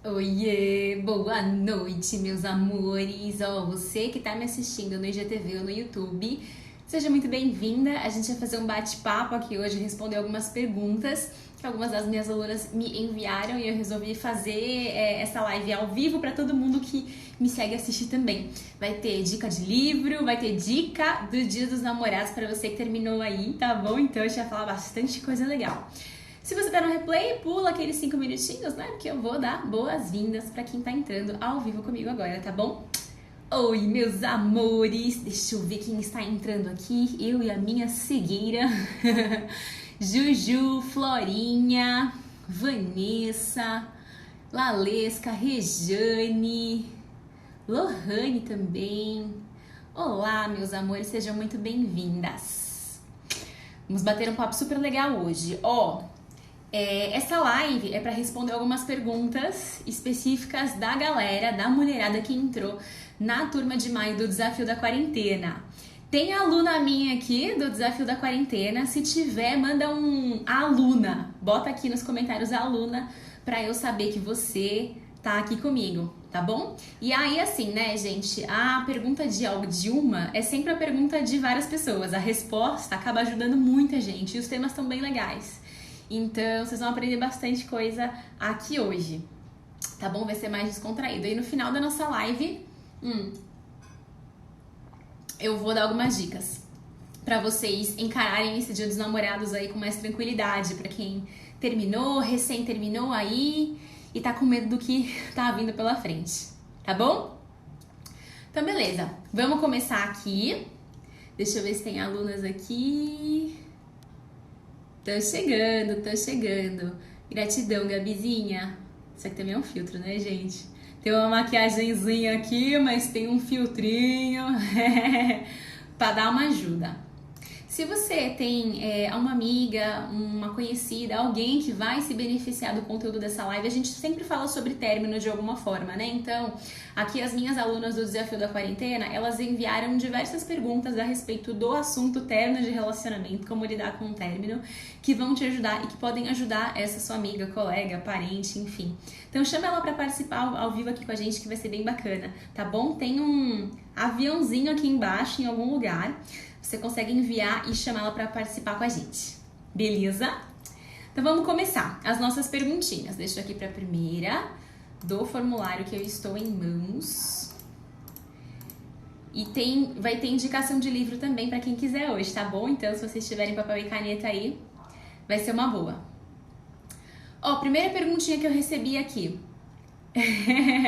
Oiê, boa noite, meus amores. Você que tá me assistindo no IGTV ou no YouTube, seja muito bem-vinda. A gente vai fazer um bate-papo aqui hoje, responder algumas perguntas que algumas das minhas alunas me enviaram e eu resolvi fazer essa live ao vivo para todo mundo que me segue assistir também. Vai ter dica de livro, vai ter dica do Dia dos Namorados para você que terminou aí, tá bom? Então a gente vai falar bastante coisa legal. Se você tá no replay, pula aqueles 5 minutinhos, né? Porque eu vou dar boas-vindas pra quem tá entrando ao vivo comigo agora, tá bom? Oi, meus amores! Deixa eu ver quem está entrando aqui. Eu e a minha cegueira. Juju, Florinha, Vanessa, Lalesca, Rejane, Lohane também. Olá, meus amores, sejam muito bem-vindas. Vamos bater um papo super legal hoje. Essa live é para responder algumas perguntas específicas da galera, da mulherada que entrou na turma de maio do Desafio da Quarentena. Tem aluna minha aqui do Desafio da Quarentena? Se tiver, manda um aluna. Bota aqui nos comentários aluna para eu saber que você tá aqui comigo, tá bom? E aí, assim, né, gente, a pergunta de uma é sempre a pergunta de várias pessoas. A resposta acaba ajudando muita gente e os temas estão bem legais. Então, vocês vão aprender bastante coisa aqui hoje, tá bom? Vai ser mais descontraído. E no final da nossa live, eu vou dar algumas dicas pra vocês encararem esse Dia dos Namorados aí com mais tranquilidade. Pra quem terminou, recém terminou aí e tá com medo do que tá vindo pela frente, tá bom? Então, beleza. Vamos começar aqui. Deixa eu ver se tem alunas aqui. Tô chegando. Gratidão, Gabizinha. Isso aqui também é um filtro, né, gente? Tem uma maquiagenzinha aqui, mas tem um filtrinho pra dar uma ajuda. Se você tem uma amiga, uma conhecida, alguém que vai se beneficiar do conteúdo dessa live, a gente sempre fala sobre término de alguma forma, né? Então, aqui as minhas alunas do Desafio da Quarentena, elas enviaram diversas perguntas a respeito do assunto término de relacionamento, como lidar com o término, que vão te ajudar e que podem ajudar essa sua amiga, colega, parente, enfim. Então, chama ela para participar ao vivo aqui com a gente, que vai ser bem bacana, tá bom? Tem um aviãozinho aqui embaixo, em algum lugar. Você consegue enviar e chamar ela para participar com a gente, beleza? Então vamos começar as nossas perguntinhas. Deixa eu aqui para a primeira do formulário que eu estou em mãos. E vai ter indicação de livro também para quem quiser hoje, tá bom? Então se vocês tiverem papel e caneta aí, vai ser uma boa. Primeira perguntinha que eu recebi aqui.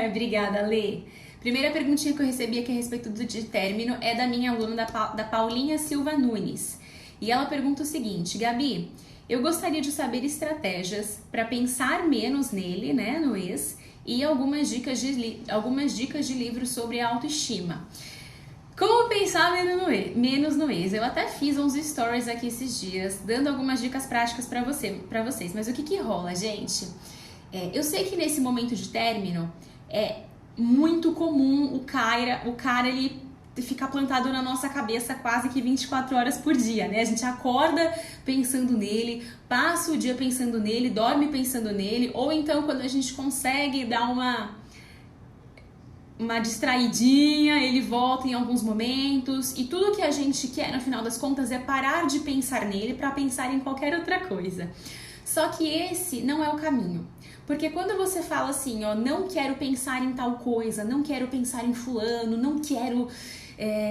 Obrigada, Lê. Primeira perguntinha que eu recebi aqui a respeito de término é da minha aluna, da Paulinha Silva Nunes. E ela pergunta o seguinte: Gabi, eu gostaria de saber estratégias para pensar menos nele, né, no ex, e algumas dicas de livros sobre autoestima. Como pensar menos no ex? Eu até fiz uns stories aqui esses dias, dando algumas dicas práticas para vocês. Mas o que rola, gente? Eu sei que nesse momento de término é muito comum o cara ele ficar plantado na nossa cabeça quase que 24 horas por dia, né? A gente acorda pensando nele, passa o dia pensando nele, dorme pensando nele, ou então quando a gente consegue dar uma distraidinha, ele volta em alguns momentos, e tudo que a gente quer, no final das contas, é parar de pensar nele para pensar em qualquer outra coisa. Só que esse não é o caminho. Porque quando você fala assim, não quero pensar em tal coisa, não quero pensar em fulano, não quero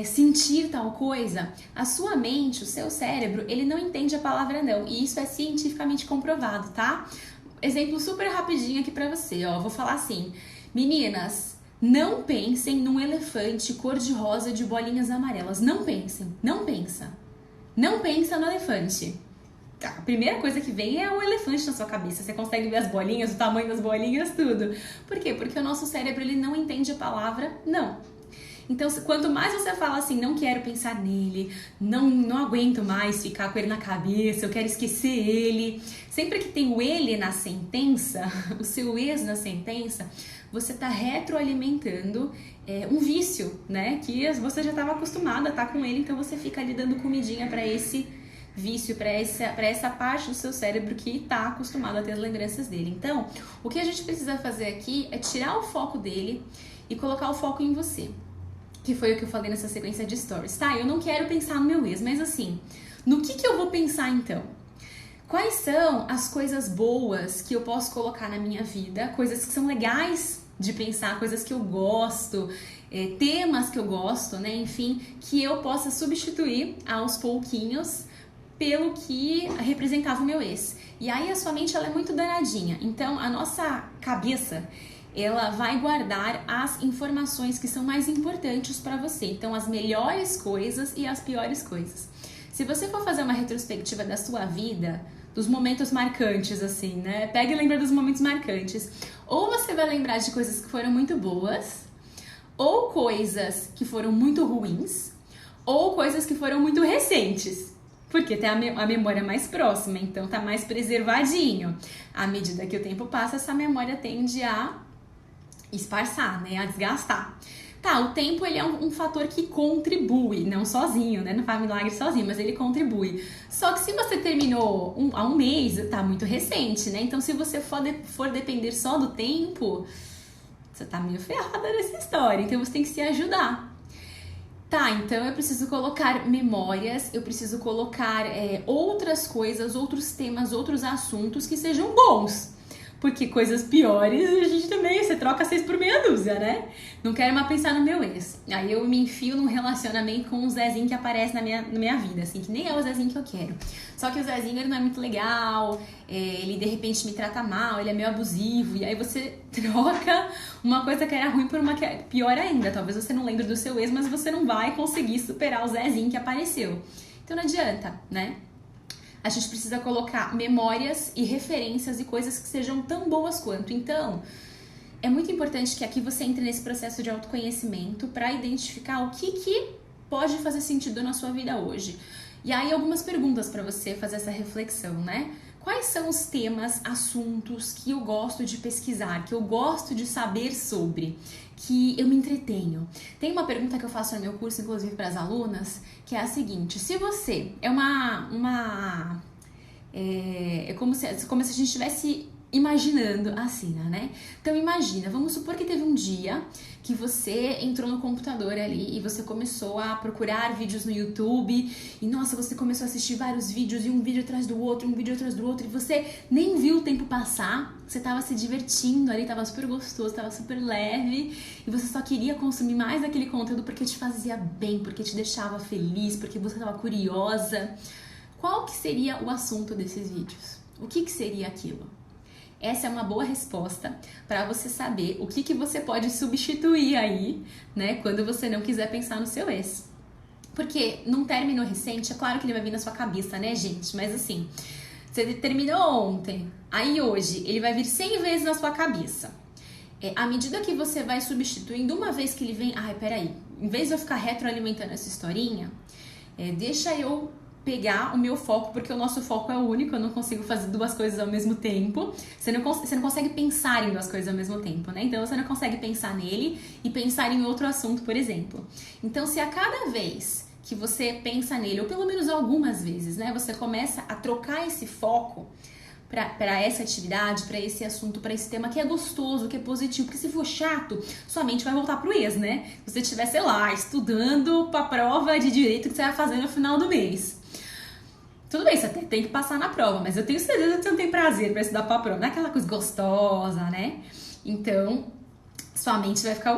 sentir tal coisa, a sua mente, o seu cérebro, ele não entende a palavra não. E isso é cientificamente comprovado, tá? Exemplo super rapidinho aqui pra você, vou falar assim: meninas, não pensem num elefante cor-de-rosa de bolinhas amarelas. Não pensem, não pensa. Não pensa no elefante. A primeira coisa que vem é um elefante na sua cabeça. Você consegue ver as bolinhas, o tamanho das bolinhas, tudo. Por quê? Porque o nosso cérebro ele não entende a palavra não. Então, quanto mais você fala assim, não quero pensar nele, não aguento mais ficar com ele na cabeça, eu quero esquecer ele. Sempre que tem o ele na sentença, o seu ex na sentença, você está retroalimentando um vício, né? Que você já estava acostumada a estar com ele, então você fica ali dando comidinha para esse vício, para essa parte do seu cérebro que está acostumado a ter as lembranças dele. Então, o que a gente precisa fazer aqui é tirar o foco dele e colocar o foco em você. Que foi o que eu falei nessa sequência de stories. Tá, eu não quero pensar no meu ex, mas assim, no que eu vou pensar então? Quais são as coisas boas que eu posso colocar na minha vida? Coisas que são legais de pensar, coisas que eu gosto, temas que eu gosto, né? Enfim, que eu possa substituir aos pouquinhos pelo que representava o meu ex. E aí a sua mente, ela é muito danadinha. Então, a nossa cabeça, ela vai guardar as informações que são mais importantes para você. Então, as melhores coisas e as piores coisas. Se você for fazer uma retrospectiva da sua vida, dos momentos marcantes, assim, né? Pega e lembra dos momentos marcantes. Ou você vai lembrar de coisas que foram muito boas, ou coisas que foram muito ruins, ou coisas que foram muito recentes. Porque tem a memória mais próxima, então tá mais preservadinho. À medida que o tempo passa, essa memória tende a esparçar, né? A desgastar. Tá, o tempo, ele é um fator que contribui, não sozinho, né? Não faz milagre sozinho, mas ele contribui. Só que se você terminou há um mês, tá muito recente, né? Então, se você for depender só do tempo, você tá meio ferrada nessa história. Então, você tem que se ajudar. Tá, então eu preciso colocar memórias, eu preciso colocar outras coisas, outros temas, outros assuntos que sejam bons. Porque coisas piores, a gente também, você troca 6 por meia dúzia, né? Não quero mais pensar no meu ex. Aí eu me enfio num relacionamento com um Zezinho que aparece na minha vida, assim, que nem é o Zezinho que eu quero. Só que o Zezinho, ele não é muito legal, ele de repente me trata mal, ele é meio abusivo, e aí você troca uma coisa que era ruim por uma que é pior ainda. Talvez você não lembre do seu ex, mas você não vai conseguir superar o Zezinho que apareceu. Então não adianta, né? A gente precisa colocar memórias e referências e coisas que sejam tão boas quanto. Então, é muito importante que aqui você entre nesse processo de autoconhecimento para identificar o que pode fazer sentido na sua vida hoje. E aí, algumas perguntas para você fazer essa reflexão, né? Quais são os temas, assuntos que eu gosto de pesquisar, que eu gosto de saber sobre, que eu me entretenho? Tem uma pergunta que eu faço no meu curso, inclusive para as alunas, que é a seguinte: se você é é como se a gente estivesse imaginando a cena, né? Então imagina, vamos supor que teve um dia que você entrou no computador ali e você começou a procurar vídeos no YouTube e nossa, você começou a assistir vários vídeos e um vídeo atrás do outro, um vídeo atrás do outro, e você nem viu o tempo passar, você tava se divertindo ali, tava super gostoso, tava super leve e você só queria consumir mais daquele conteúdo porque te fazia bem, porque te deixava feliz, porque você tava curiosa. Qual que seria o assunto desses vídeos? O que seria aquilo? Essa é uma boa resposta para você saber o que você pode substituir aí, né, quando você não quiser pensar no seu ex. Porque num término recente, é claro que ele vai vir na sua cabeça, né, gente? Mas assim, você terminou ontem, aí hoje ele vai vir 100 vezes na sua cabeça. À medida que você vai substituindo, uma vez que ele vem, peraí, em vez de eu ficar retroalimentando essa historinha, deixa eu pegar o meu foco, porque o nosso foco é único, eu não consigo fazer duas coisas ao mesmo tempo. Você não consegue pensar em duas coisas ao mesmo tempo, né? Então você não consegue pensar nele e pensar em outro assunto, por exemplo. Então, se a cada vez que você pensa nele, ou pelo menos algumas vezes, né, você começa a trocar esse foco para essa atividade, para esse assunto, para esse tema que é gostoso, que é positivo, porque se for chato, sua mente vai voltar pro ex, né? Se você estiver, sei lá, estudando pra prova de direito que você vai fazer no final do mês. Tudo bem, você tem que passar na prova, mas eu tenho certeza que você não tem prazer pra estudar pra prova. Não é aquela coisa gostosa, né? Então, sua mente vai ficar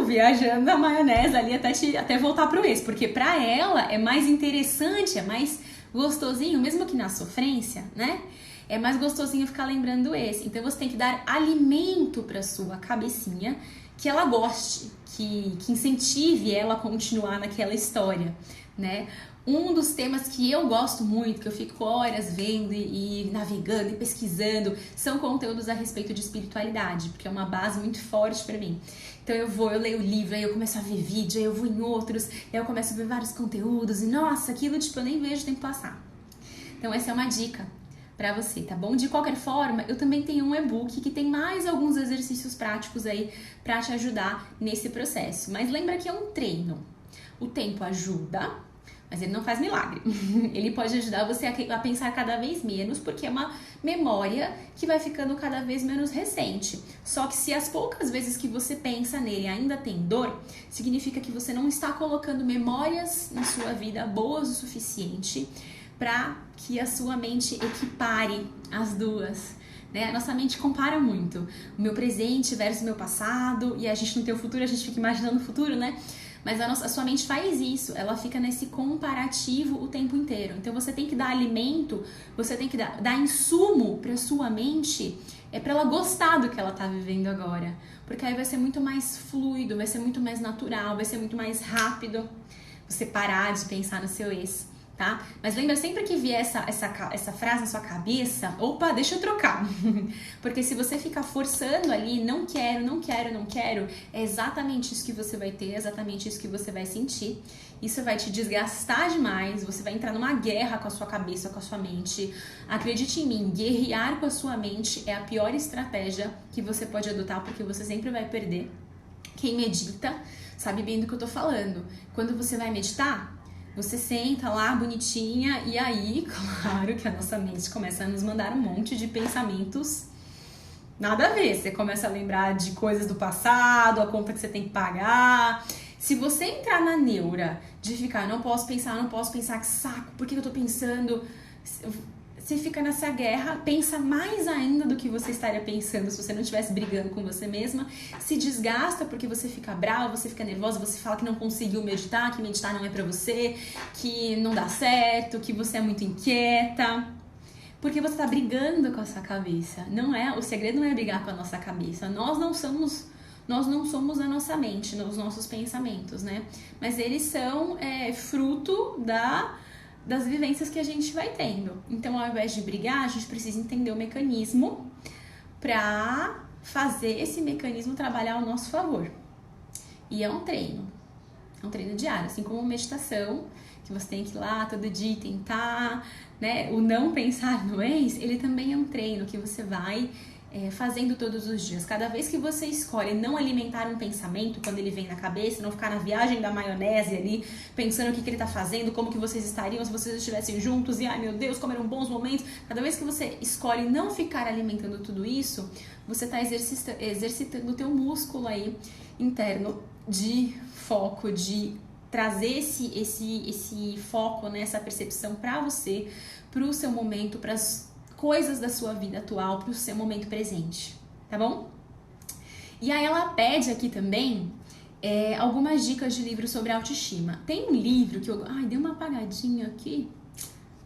viajando na maionese ali até voltar pro ex. Porque pra ela é mais interessante, é mais gostosinho, mesmo que na sofrência, né? É mais gostosinho ficar lembrando do ex. Então, você tem que dar alimento pra sua cabecinha que ela goste, que incentive ela a continuar naquela história, né? Um dos temas que eu gosto muito, que eu fico horas vendo e navegando e pesquisando, são conteúdos a respeito de espiritualidade, porque é uma base muito forte pra mim. Então eu leio livro, aí eu começo a ver vídeo, aí eu vou em outros, aí eu começo a ver vários conteúdos, e nossa, aquilo tipo eu nem vejo o tempo passar. Então essa é uma dica pra você, tá bom? De qualquer forma, eu também tenho um e-book que tem mais alguns exercícios práticos aí pra te ajudar nesse processo. Mas lembra que é um treino. O tempo ajuda, mas ele não faz milagre. Ele pode ajudar você a pensar cada vez menos, porque é uma memória que vai ficando cada vez menos recente. Só que se as poucas vezes que você pensa nele ainda tem dor, significa que você não está colocando memórias na sua vida boas o suficiente para que a sua mente equipare as duas. Né? A nossa mente compara muito o meu presente versus o meu passado, e a gente não tem o futuro, a gente fica imaginando o futuro, né? Mas a sua mente faz isso, ela fica nesse comparativo o tempo inteiro. Então você tem que dar alimento, você tem que dar insumo para sua mente, para ela gostar do que ela tá vivendo agora. Porque aí vai ser muito mais fluido, vai ser muito mais natural, vai ser muito mais rápido você parar de pensar no seu ex. Tá? Mas lembra sempre que vier essa frase na sua cabeça, opa, deixa eu trocar. Porque se você ficar forçando ali, não quero, não quero, não quero, é exatamente isso que você vai ter, é exatamente isso que você vai sentir. Isso vai te desgastar demais, você vai entrar numa guerra com a sua cabeça, com a sua mente. Acredite em mim, guerrear com a sua mente é a pior estratégia que você pode adotar, porque você sempre vai perder. Quem medita sabe bem do que eu tô falando. Quando você vai meditar, você senta lá bonitinha e aí, claro que a nossa mente começa a nos mandar um monte de pensamentos nada a ver. Você começa a lembrar de coisas do passado, a conta que você tem que pagar. Se você entrar na neura de ficar, não posso pensar, que saco, por que eu tô pensando? Você fica nessa guerra, pensa mais ainda do que você estaria pensando se você não estivesse brigando com você mesma, se desgasta porque você fica brava, você fica nervosa, você fala que não conseguiu meditar, que meditar não é pra você, que não dá certo, que você é muito inquieta, porque você tá brigando com a sua cabeça. O segredo não é brigar com a nossa cabeça, nós não somos a nossa mente, os nossos pensamentos, né? Mas eles são fruto das vivências que a gente vai tendo. Então, ao invés de brigar, a gente precisa entender o mecanismo para fazer esse mecanismo trabalhar ao nosso favor. E é um treino diário, assim como meditação, que você tem que ir lá todo dia tentar, né? O não pensar no ex, ele também é um treino que você vai fazendo todos os dias. Cada vez que você escolhe não alimentar um pensamento quando ele vem na cabeça, não ficar na viagem da maionese ali, pensando o que ele tá fazendo, como que vocês estariam se vocês estivessem juntos, e ai meu Deus, como eram bons momentos. Cada vez que você escolhe não ficar alimentando tudo isso, você tá exercitando o teu músculo aí interno de foco, de trazer esse foco, né, essa percepção pra você, pro seu momento, pras coisas da sua vida atual, pro seu momento presente, tá bom? E aí ela pede aqui também algumas dicas de livros sobre autoestima. Tem um livro que deu uma apagadinha aqui,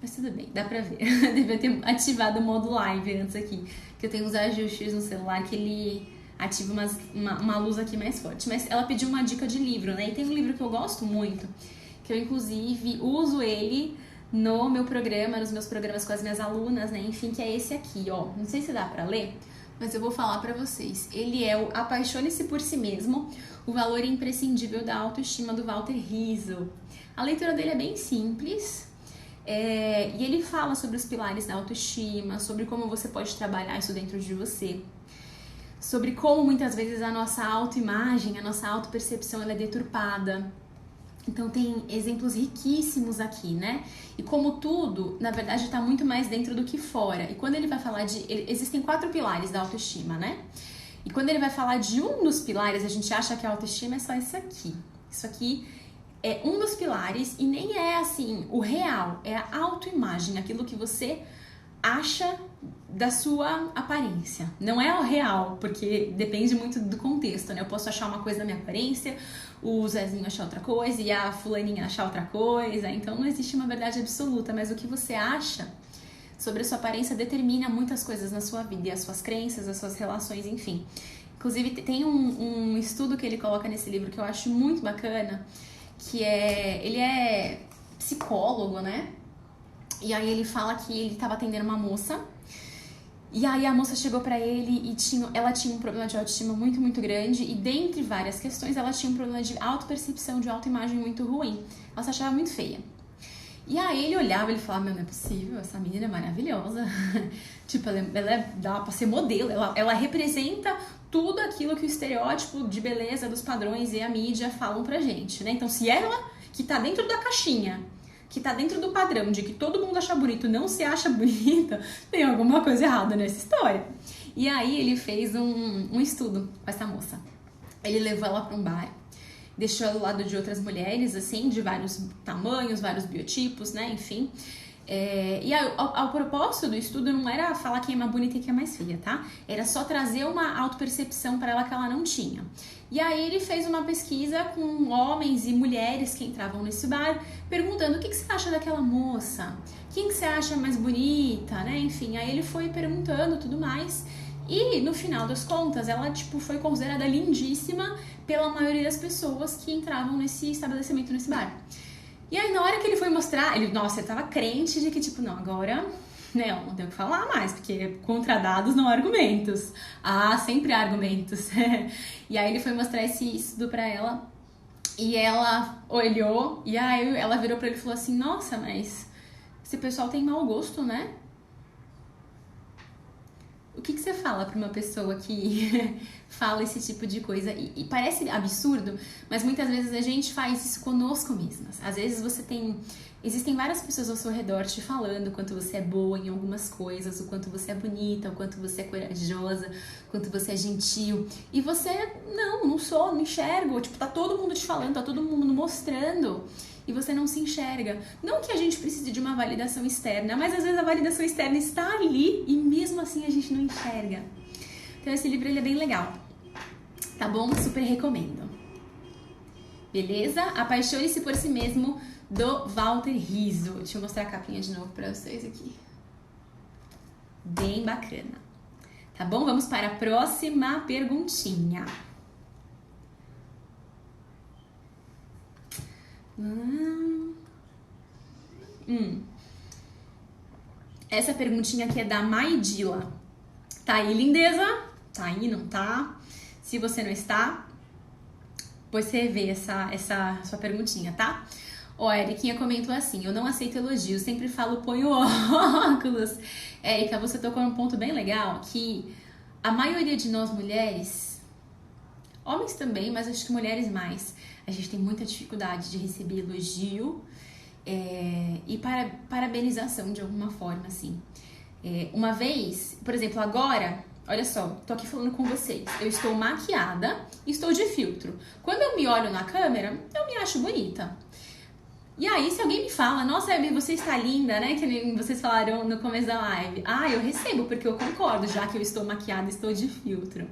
mas tudo bem, dá pra ver. Devia ter ativado o modo live antes aqui, que eu tenho uns ajustes no celular que ele ativa uma luz aqui mais forte. Mas ela pediu uma dica de livro, né? E tem um livro que eu gosto muito, que eu inclusive uso ele no meu programa, nos meus programas com as minhas alunas, né? Enfim, que é esse aqui, ó. Não sei se dá pra ler, mas eu vou falar pra vocês. Ele é o Apaixone-se por Si Mesmo, o valor imprescindível da autoestima, do Walter Rizzo. A leitura dele é bem simples, e ele fala sobre os pilares da autoestima, sobre como você pode trabalhar isso dentro de você, sobre como muitas vezes a nossa autoimagem, a nossa autopercepção, ela é deturpada. Então tem exemplos riquíssimos aqui, né? E como tudo, na verdade, está muito mais dentro do que fora. E quando ele vai falar existem 4 pilares da autoestima, né? E quando ele vai falar de um dos pilares, a gente acha que a autoestima é só isso aqui. Isso aqui é um dos pilares e nem é assim o real, é a autoimagem, aquilo que você acha da sua aparência. Não é o real, porque depende muito do contexto, né? Eu posso achar uma coisa da minha aparência, o Zezinho achar outra coisa e a fulaninha achar outra coisa. Então não existe uma verdade absoluta, mas o que você acha sobre a sua aparência determina muitas coisas na sua vida, e as suas crenças, as suas relações, enfim. Inclusive tem um estudo que ele coloca nesse livro que eu acho muito bacana, que ele é psicólogo, né? E aí ele fala que ele estava atendendo uma moça, e aí a moça chegou pra ele e ela tinha um problema de autoestima muito, muito grande, e dentre várias questões, ela tinha um problema de autopercepção, de autoimagem muito ruim. Ela se achava muito feia. E aí ele olhava e ele falava, meu, não é possível, essa menina é maravilhosa. Tipo, dá pra ser modelo, ela representa tudo aquilo que o estereótipo de beleza dos padrões e a mídia falam pra gente, né? Então, se ela, que tá dentro da caixinha, que tá dentro do padrão de que todo mundo acha bonito, não se acha bonita, tem alguma coisa errada nessa história. E aí ele fez um estudo com essa moça. Ele levou ela para um bar, deixou ela ao lado de outras mulheres, assim, de vários tamanhos, vários biotipos, né, enfim. E ao propósito do estudo não era falar quem é mais bonita e quem é mais feia, tá? Era só trazer uma autopercepção para ela que ela não tinha. E aí ele fez uma pesquisa com homens e mulheres que entravam nesse bar, perguntando o que você acha daquela moça? Quem que você acha mais bonita, né? Enfim, aí ele foi perguntando tudo mais. E no final das contas, ela tipo foi considerada lindíssima pela maioria das pessoas que entravam nesse estabelecimento, nesse bar. E aí, na hora que ele foi mostrar, ele tava crente de que, tipo, não, agora, né, eu não tenho o que falar mais, porque contra dados não há argumentos. Ah, sempre há argumentos. E aí ele foi mostrar esse estudo pra ela, e ela olhou, e aí ela virou pra ele e falou assim, nossa, mas esse pessoal tem mau gosto, né? O que você fala pra uma pessoa que fala esse tipo de coisa? E parece absurdo, mas muitas vezes a gente faz isso conosco mesmas. Às vezes existem várias pessoas ao seu redor te falando o quanto você é boa em algumas coisas, o quanto você é bonita, o quanto você é corajosa, o quanto você é gentil. E você, não sou, não enxergo. Tipo, tá todo mundo te falando, tá todo mundo mostrando. E você não se enxerga. Não que a gente precise de uma validação externa, mas às vezes a validação externa está ali e mesmo assim a gente não enxerga. Então esse livro ele é bem legal. Tá bom? Super recomendo. Beleza? Apaixone-se por si mesmo, do Walter Rizzo. Deixa eu mostrar a capinha de novo pra vocês aqui. Bem bacana. Tá bom? Vamos para a próxima perguntinha. Essa perguntinha aqui é da Maidila. Tá aí, lindeza? Tá aí, não tá? Se você não está, pois você vê essa sua perguntinha, tá? Ó, a Eriquinha comentou assim, eu não aceito elogios, sempre falo põe o óculos. Érica, você tocou num ponto bem legal, que a maioria de nós mulheres, homens também, mas acho que mulheres mais, a gente tem muita dificuldade de receber elogio e parabenização de alguma forma, assim. Uma vez, por exemplo, agora, olha só, tô aqui falando com vocês, eu estou maquiada e estou de filtro. Quando eu me olho na câmera, eu me acho bonita. E aí, se alguém me fala, nossa, Abby, você está linda, né? Que nem vocês falaram no começo da live. Ah, eu recebo, porque eu concordo, já que eu estou maquiada e estou de filtro.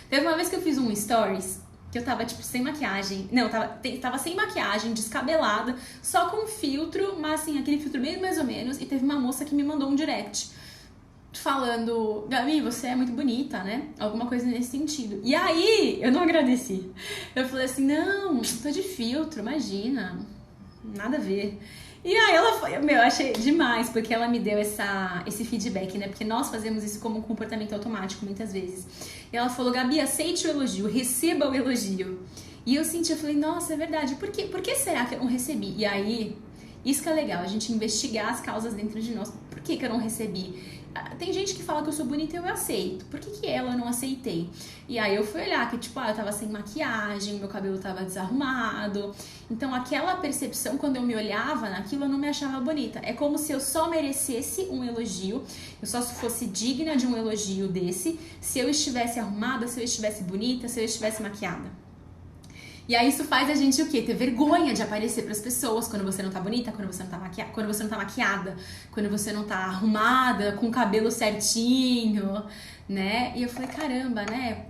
Teve uma vez que eu fiz um stories, que eu tava, tipo, sem maquiagem. Não, tava sem maquiagem, descabelada, só com filtro, mas assim, aquele filtro bem mais ou menos. E teve uma moça que me mandou um direct falando, Gabi, você é muito bonita, né? Alguma coisa nesse sentido. E aí, eu não agradeci. Eu falei assim, não, tô de filtro, imagina. Nada a ver. E aí ela foi, eu achei demais, porque ela me deu esse feedback, né? Porque nós fazemos isso como um comportamento automático muitas vezes. E ela falou, Gabi, aceite o elogio, receba o elogio. E eu senti, eu falei, nossa, é verdade, por que será que eu não recebi? E aí, isso que é legal, a gente investigar as causas dentro de nós. Por que eu não recebi? Tem gente que fala que eu sou bonita e eu aceito. Por que ela eu não aceitei? E aí eu fui olhar que, tipo, eu tava sem maquiagem, meu cabelo tava desarrumado. Então aquela percepção, quando eu me olhava naquilo, eu não me achava bonita. É como se eu só merecesse um elogio, eu só fosse digna de um elogio desse, se eu estivesse arrumada, se eu estivesse bonita, se eu estivesse maquiada. E aí isso faz a gente o quê? Ter vergonha de aparecer pras pessoas quando você não tá bonita, quando você não tá maquiada, quando você não tá arrumada, com o cabelo certinho, né? E eu falei, caramba, né?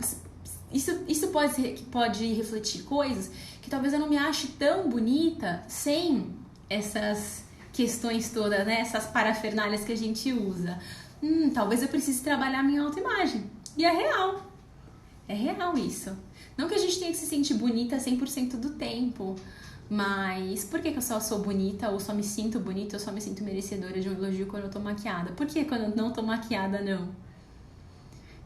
Isso pode refletir coisas que talvez eu não me ache tão bonita sem essas questões todas, né? Essas parafernálias que a gente usa. Talvez eu precise trabalhar a minha autoimagem. E é real. É real isso. Não que a gente tenha que se sentir bonita 100% do tempo, mas por que eu só sou bonita, ou só me sinto bonita, ou só me sinto merecedora de um elogio quando eu tô maquiada? Por que quando eu não tô maquiada, não?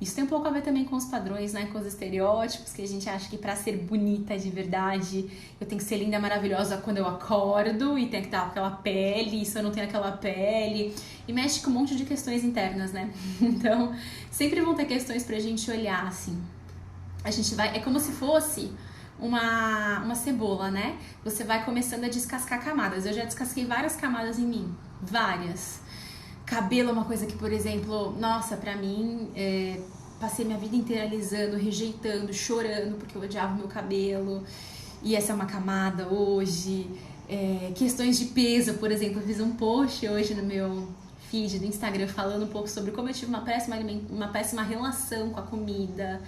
Isso tem um pouco a ver também com os padrões, né? Com os estereótipos, que a gente acha que pra ser bonita de verdade, eu tenho que ser linda, maravilhosa quando eu acordo, e tem que estar com aquela pele, e se eu não tenho aquela pele, e mexe com um monte de questões internas, né? Então, sempre vão ter questões pra gente olhar, assim. A gente vai, é como se fosse uma cebola, né? Você vai começando a descascar camadas. Eu já descasquei várias camadas em mim, várias. Cabelo é uma coisa que, por exemplo, nossa, pra mim, passei minha vida inteira alisando, rejeitando, chorando porque eu odiava o meu cabelo. E essa é uma camada hoje. Questões de peso, por exemplo, eu fiz um post hoje no meu feed do Instagram falando um pouco sobre como eu tive uma péssima relação com a comida.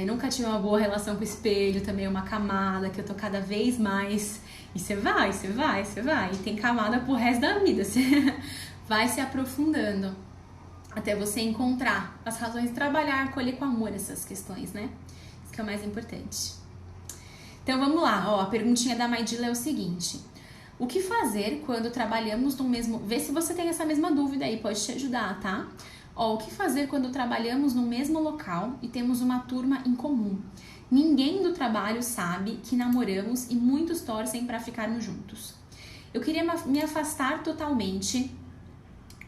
Nunca tive uma boa relação com o espelho, também é uma camada que eu tô cada vez mais. E você vai. E tem camada pro resto da vida. Você vai se aprofundando até você encontrar as razões de trabalhar, colher com amor essas questões, né? Isso que é o mais importante. Então vamos lá, a perguntinha da Maidila é o seguinte: o que fazer quando trabalhamos no mesmo... Vê se você tem essa mesma dúvida aí, pode te ajudar, tá? O que fazer quando trabalhamos no mesmo local e temos uma turma em comum? Ninguém do trabalho sabe que namoramos e muitos torcem para ficarmos juntos. Eu queria me afastar totalmente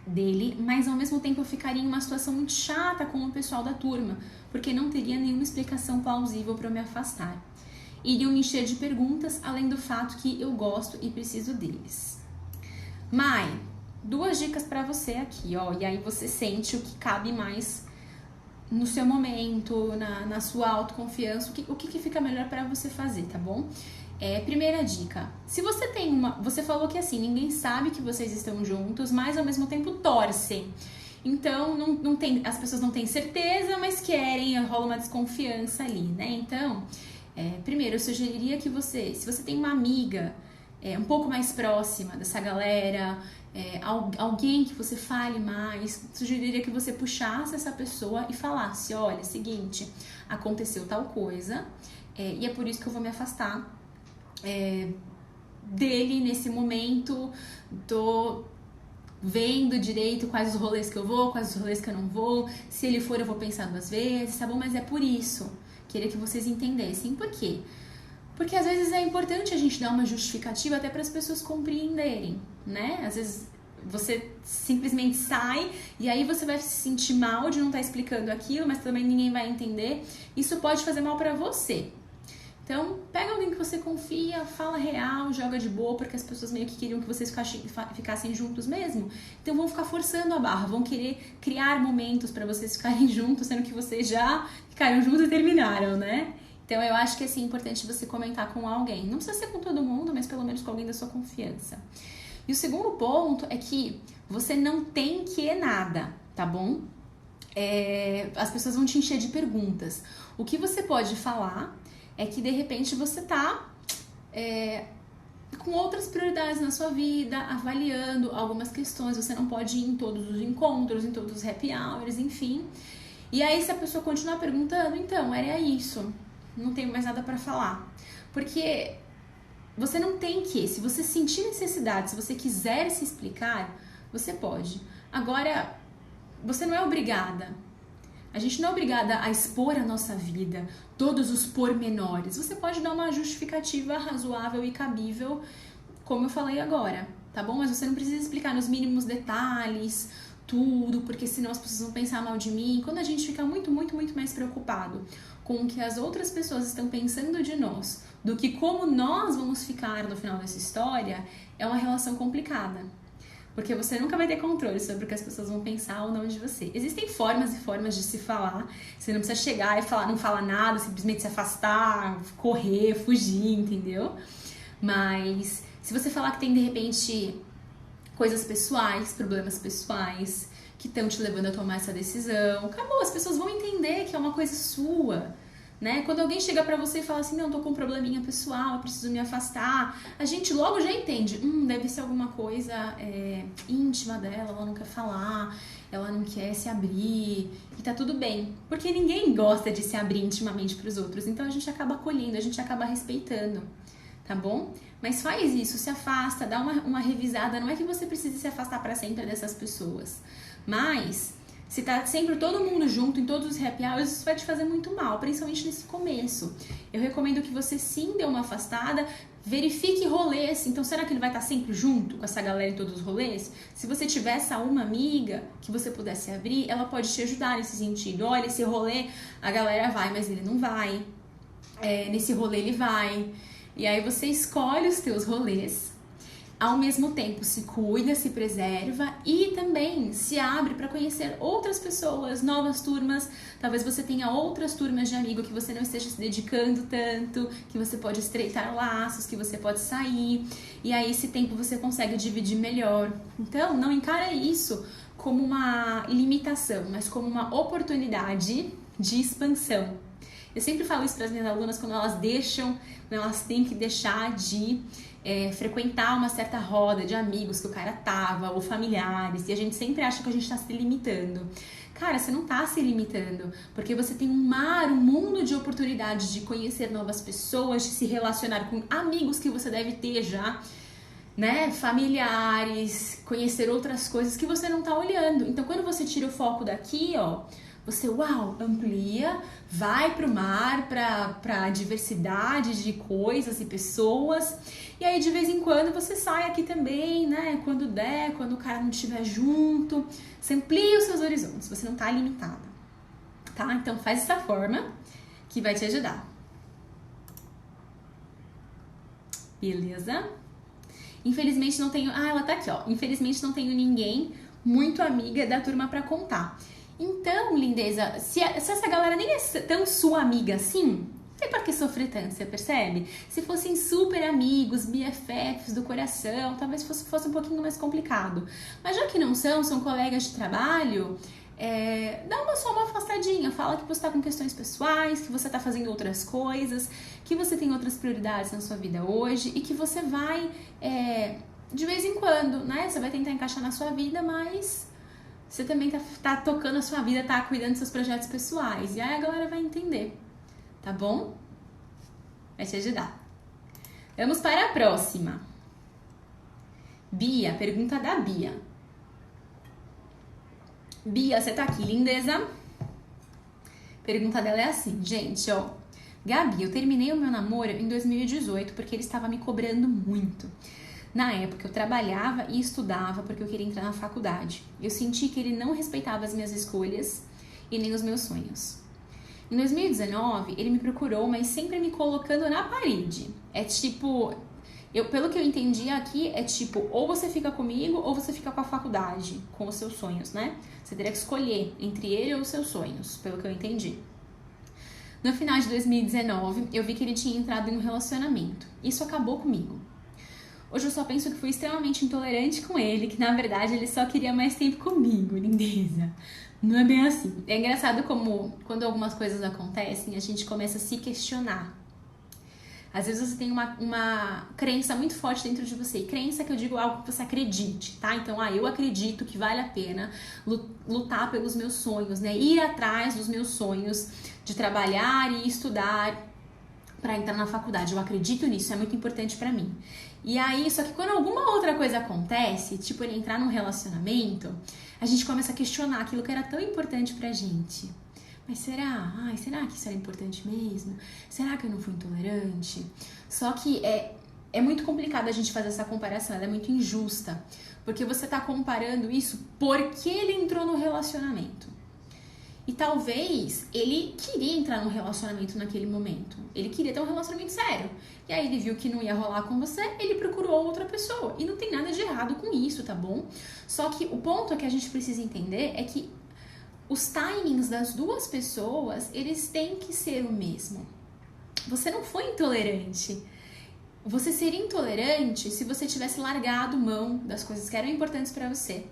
dele, mas ao mesmo tempo eu ficaria em uma situação muito chata com o pessoal da turma, porque não teria nenhuma explicação plausível para eu me afastar. Iriam me encher de perguntas, além do fato que eu gosto e preciso deles. Mai, 2 dicas para você aqui, e aí você sente o que cabe mais no seu momento, na sua autoconfiança, o que fica melhor para você fazer, tá bom? Primeira dica, se você tem você falou que assim, ninguém sabe que vocês estão juntos, mas ao mesmo tempo torcem. Então, as pessoas não têm certeza, mas querem, rola uma desconfiança ali, né? Então, primeiro, eu sugeriria que se você tem uma amiga um pouco mais próxima dessa galera, alguém que você fale mais, sugeriria que você puxasse essa pessoa e falasse: olha, seguinte, aconteceu tal coisa, e é por isso que eu vou me afastar dele nesse momento, tô vendo direito quais os rolês que eu vou, quais os rolês que eu não vou, se ele for eu vou pensar 2 vezes, tá bom? Mas é por isso, queria que vocês entendessem. Por quê? Porque às vezes é importante a gente dar uma justificativa até para as pessoas compreenderem, né? Às vezes você simplesmente sai e aí você vai se sentir mal de não estar explicando aquilo, mas também ninguém vai entender. Isso pode fazer mal para você. Então, pega alguém que você confia, fala real, joga de boa, porque as pessoas meio que queriam que vocês ficassem juntos mesmo. Então, vão ficar forçando a barra, vão querer criar momentos para vocês ficarem juntos, sendo que vocês já ficaram juntos e terminaram, né? Então, eu acho que é importante você comentar com alguém. Não precisa ser com todo mundo, mas pelo menos com alguém da sua confiança. E o segundo ponto é que você não tem que nada, tá bom? As pessoas vão te encher de perguntas. O que você pode falar é que de repente você tá com outras prioridades na sua vida, avaliando algumas questões, você não pode ir em todos os encontros, em todos os happy hours, enfim. E aí se a pessoa continuar perguntando, então, era isso, não tenho mais nada pra falar. Porque você não tem que, se você sentir necessidade, se você quiser se explicar, você pode. Agora, você não é obrigada. A gente não é obrigada a expor a nossa vida, todos os pormenores. Você pode dar uma justificativa razoável e cabível, como eu falei agora, tá bom? Mas você não precisa explicar nos mínimos detalhes, tudo, porque senão as pessoas vão pensar mal de mim. Quando a gente fica muito mais preocupado com o que as outras pessoas estão pensando de nós, do que como nós vamos ficar no final dessa história, é uma relação complicada. Porque você nunca vai ter controle sobre o que as pessoas vão pensar ou não de você. Existem formas e formas de se falar. Você não precisa chegar e falar, não falar nada, simplesmente se afastar, correr, fugir, entendeu? Mas se você falar que tem, de repente, coisas pessoais, problemas pessoais, que estão te levando a tomar essa decisão, acabou, as pessoas vão entender que é uma coisa sua. Né? Quando alguém chega pra você e fala assim, não, tô com um probleminha pessoal, eu preciso me afastar, a gente logo já entende, deve ser alguma coisa íntima dela, ela não quer falar, ela não quer se abrir, e tá tudo bem, porque ninguém gosta de se abrir intimamente pros outros, então a gente acaba acolhendo, a gente acaba respeitando, tá bom? Mas faz isso, se afasta, dá uma revisada, não é que você precise se afastar pra sempre dessas pessoas, mas se tá sempre todo mundo junto em todos os happy hours, isso vai te fazer muito mal, principalmente nesse começo. Eu recomendo que você sim dê uma afastada, verifique rolês. Então, será que ele vai estar sempre junto com essa galera em todos os rolês? Se você tiver essa uma amiga que você pudesse abrir, ela pode te ajudar nesse sentido. Olha, esse rolê, a galera vai, mas ele não vai. nesse rolê ele vai. E aí você escolhe os teus rolês, ao mesmo tempo se cuida, se preserva e também se abre para conhecer outras pessoas, novas turmas. Talvez você tenha outras turmas de amigo que você não esteja se dedicando tanto, que você pode estreitar laços, que você pode sair. E aí esse tempo você consegue dividir melhor. Então não encara isso como uma limitação, mas como uma oportunidade de expansão. Eu sempre falo isso para as minhas alunas quando elas têm que deixar de frequentar uma certa roda de amigos que o cara tava, ou familiares, e a gente sempre acha que a gente tá se limitando. Cara, você não tá se limitando, porque você tem um mundo de oportunidades de conhecer novas pessoas, de se relacionar com amigos que você deve ter já, né, familiares, conhecer outras coisas que você não tá olhando. Então, quando você tira o foco daqui, ó, você, amplia, vai pro mar, pra diversidade de coisas e pessoas. E aí, de vez em quando, você sai aqui também, né? Quando der, quando o cara não estiver junto. Você amplia os seus horizontes, você não tá limitada, tá? Então, faz dessa forma que vai te ajudar. Beleza? Infelizmente, não tenho... ela tá aqui, ó. Infelizmente, não tenho ninguém muito amiga da turma pra contar. Então, lindeza, se essa galera nem é tão sua amiga assim, não tem por que sofrer tanto, você percebe? Se fossem super amigos, BFFs do coração, talvez fosse um pouquinho mais complicado. Mas já que não são colegas de trabalho, dá só uma afastadinha, fala que você tá com questões pessoais, que você tá fazendo outras coisas, que você tem outras prioridades na sua vida hoje e que você vai, de vez em quando, né? Você vai tentar encaixar na sua vida, mas... você também tá tocando a sua vida, tá cuidando dos seus projetos pessoais. E aí a galera vai entender, tá bom? Vai te ajudar. Vamos para a próxima. Bia, pergunta da Bia. Bia, você tá aqui, lindeza? Pergunta dela é assim, gente, ó. Gabi, eu terminei o meu namoro em 2018 porque ele estava me cobrando muito. Na época, eu trabalhava e estudava porque eu queria entrar na faculdade. Eu senti que ele não respeitava as minhas escolhas e nem os meus sonhos. Em 2019, ele me procurou, mas sempre me colocando na parede. É tipo... pelo que eu entendi aqui, é tipo, ou você fica comigo ou você fica com a faculdade, com os seus sonhos, né? Você teria que escolher entre ele ou os seus sonhos, pelo que eu entendi. No final de 2019, eu vi que ele tinha entrado em um relacionamento. Isso acabou comigo. Hoje eu só penso que fui extremamente intolerante com ele, que na verdade ele só queria mais tempo comigo, lindeza. Não é bem assim. É engraçado como quando algumas coisas acontecem, a gente começa a se questionar. Às vezes você tem uma crença muito forte dentro de você. E crença que eu digo algo que você acredite, tá? Então, eu acredito que vale a pena lutar pelos meus sonhos, né? Ir atrás dos meus sonhos de trabalhar e estudar para entrar na faculdade. Eu acredito nisso, é muito importante para mim. E aí, só que quando alguma outra coisa acontece, tipo ele entrar num relacionamento, a gente começa a questionar aquilo que era tão importante pra gente. Mas será? Será que isso era importante mesmo? Será que eu não fui intolerante? Só que é muito complicado a gente fazer essa comparação, ela é muito injusta. Porque você tá comparando isso porque ele entrou no relacionamento. E talvez ele queria entrar num relacionamento naquele momento. Ele queria ter um relacionamento sério. E aí ele viu que não ia rolar com você, ele procurou outra pessoa. E não tem nada de errado com isso, tá bom? Só que o ponto que a gente precisa entender é que os timings das duas pessoas, eles têm que ser o mesmo. Você não foi intolerante. Você seria intolerante se você tivesse largado mão das coisas que eram importantes pra você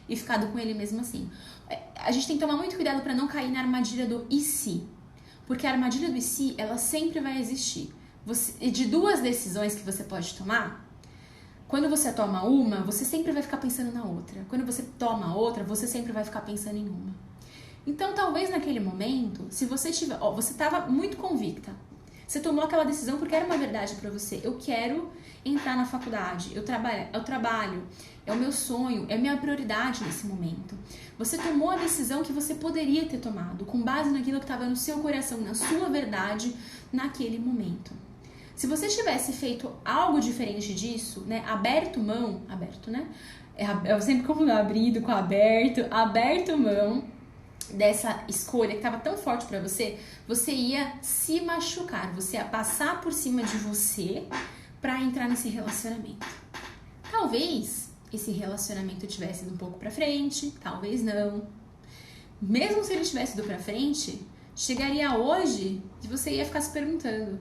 e ficado com ele mesmo assim. A gente tem que tomar muito cuidado para não cair na armadilha do e se. Porque a armadilha do e se, ela sempre vai existir. De duas decisões que você pode tomar, quando você toma uma, você sempre vai ficar pensando na outra. Quando você toma outra, você sempre vai ficar pensando em uma. Então, talvez naquele momento, se você tiver... você estava muito convicta. Você tomou aquela decisão porque era uma verdade para você. Eu quero entrar na faculdade, eu trabalho, é o meu sonho, é a minha prioridade nesse momento. Você tomou a decisão que você poderia ter tomado, com base naquilo que estava no seu coração, na sua verdade, naquele momento. Se você tivesse feito algo diferente disso, né, aberto, né? Eu sempre confundo abrido com aberto mão dessa escolha que estava tão forte para você, você ia se machucar, você ia passar por cima de você para entrar nesse relacionamento. Talvez esse relacionamento tivesse ido um pouco para frente, talvez não. Mesmo se ele tivesse ido para frente, chegaria hoje e você ia ficar se perguntando: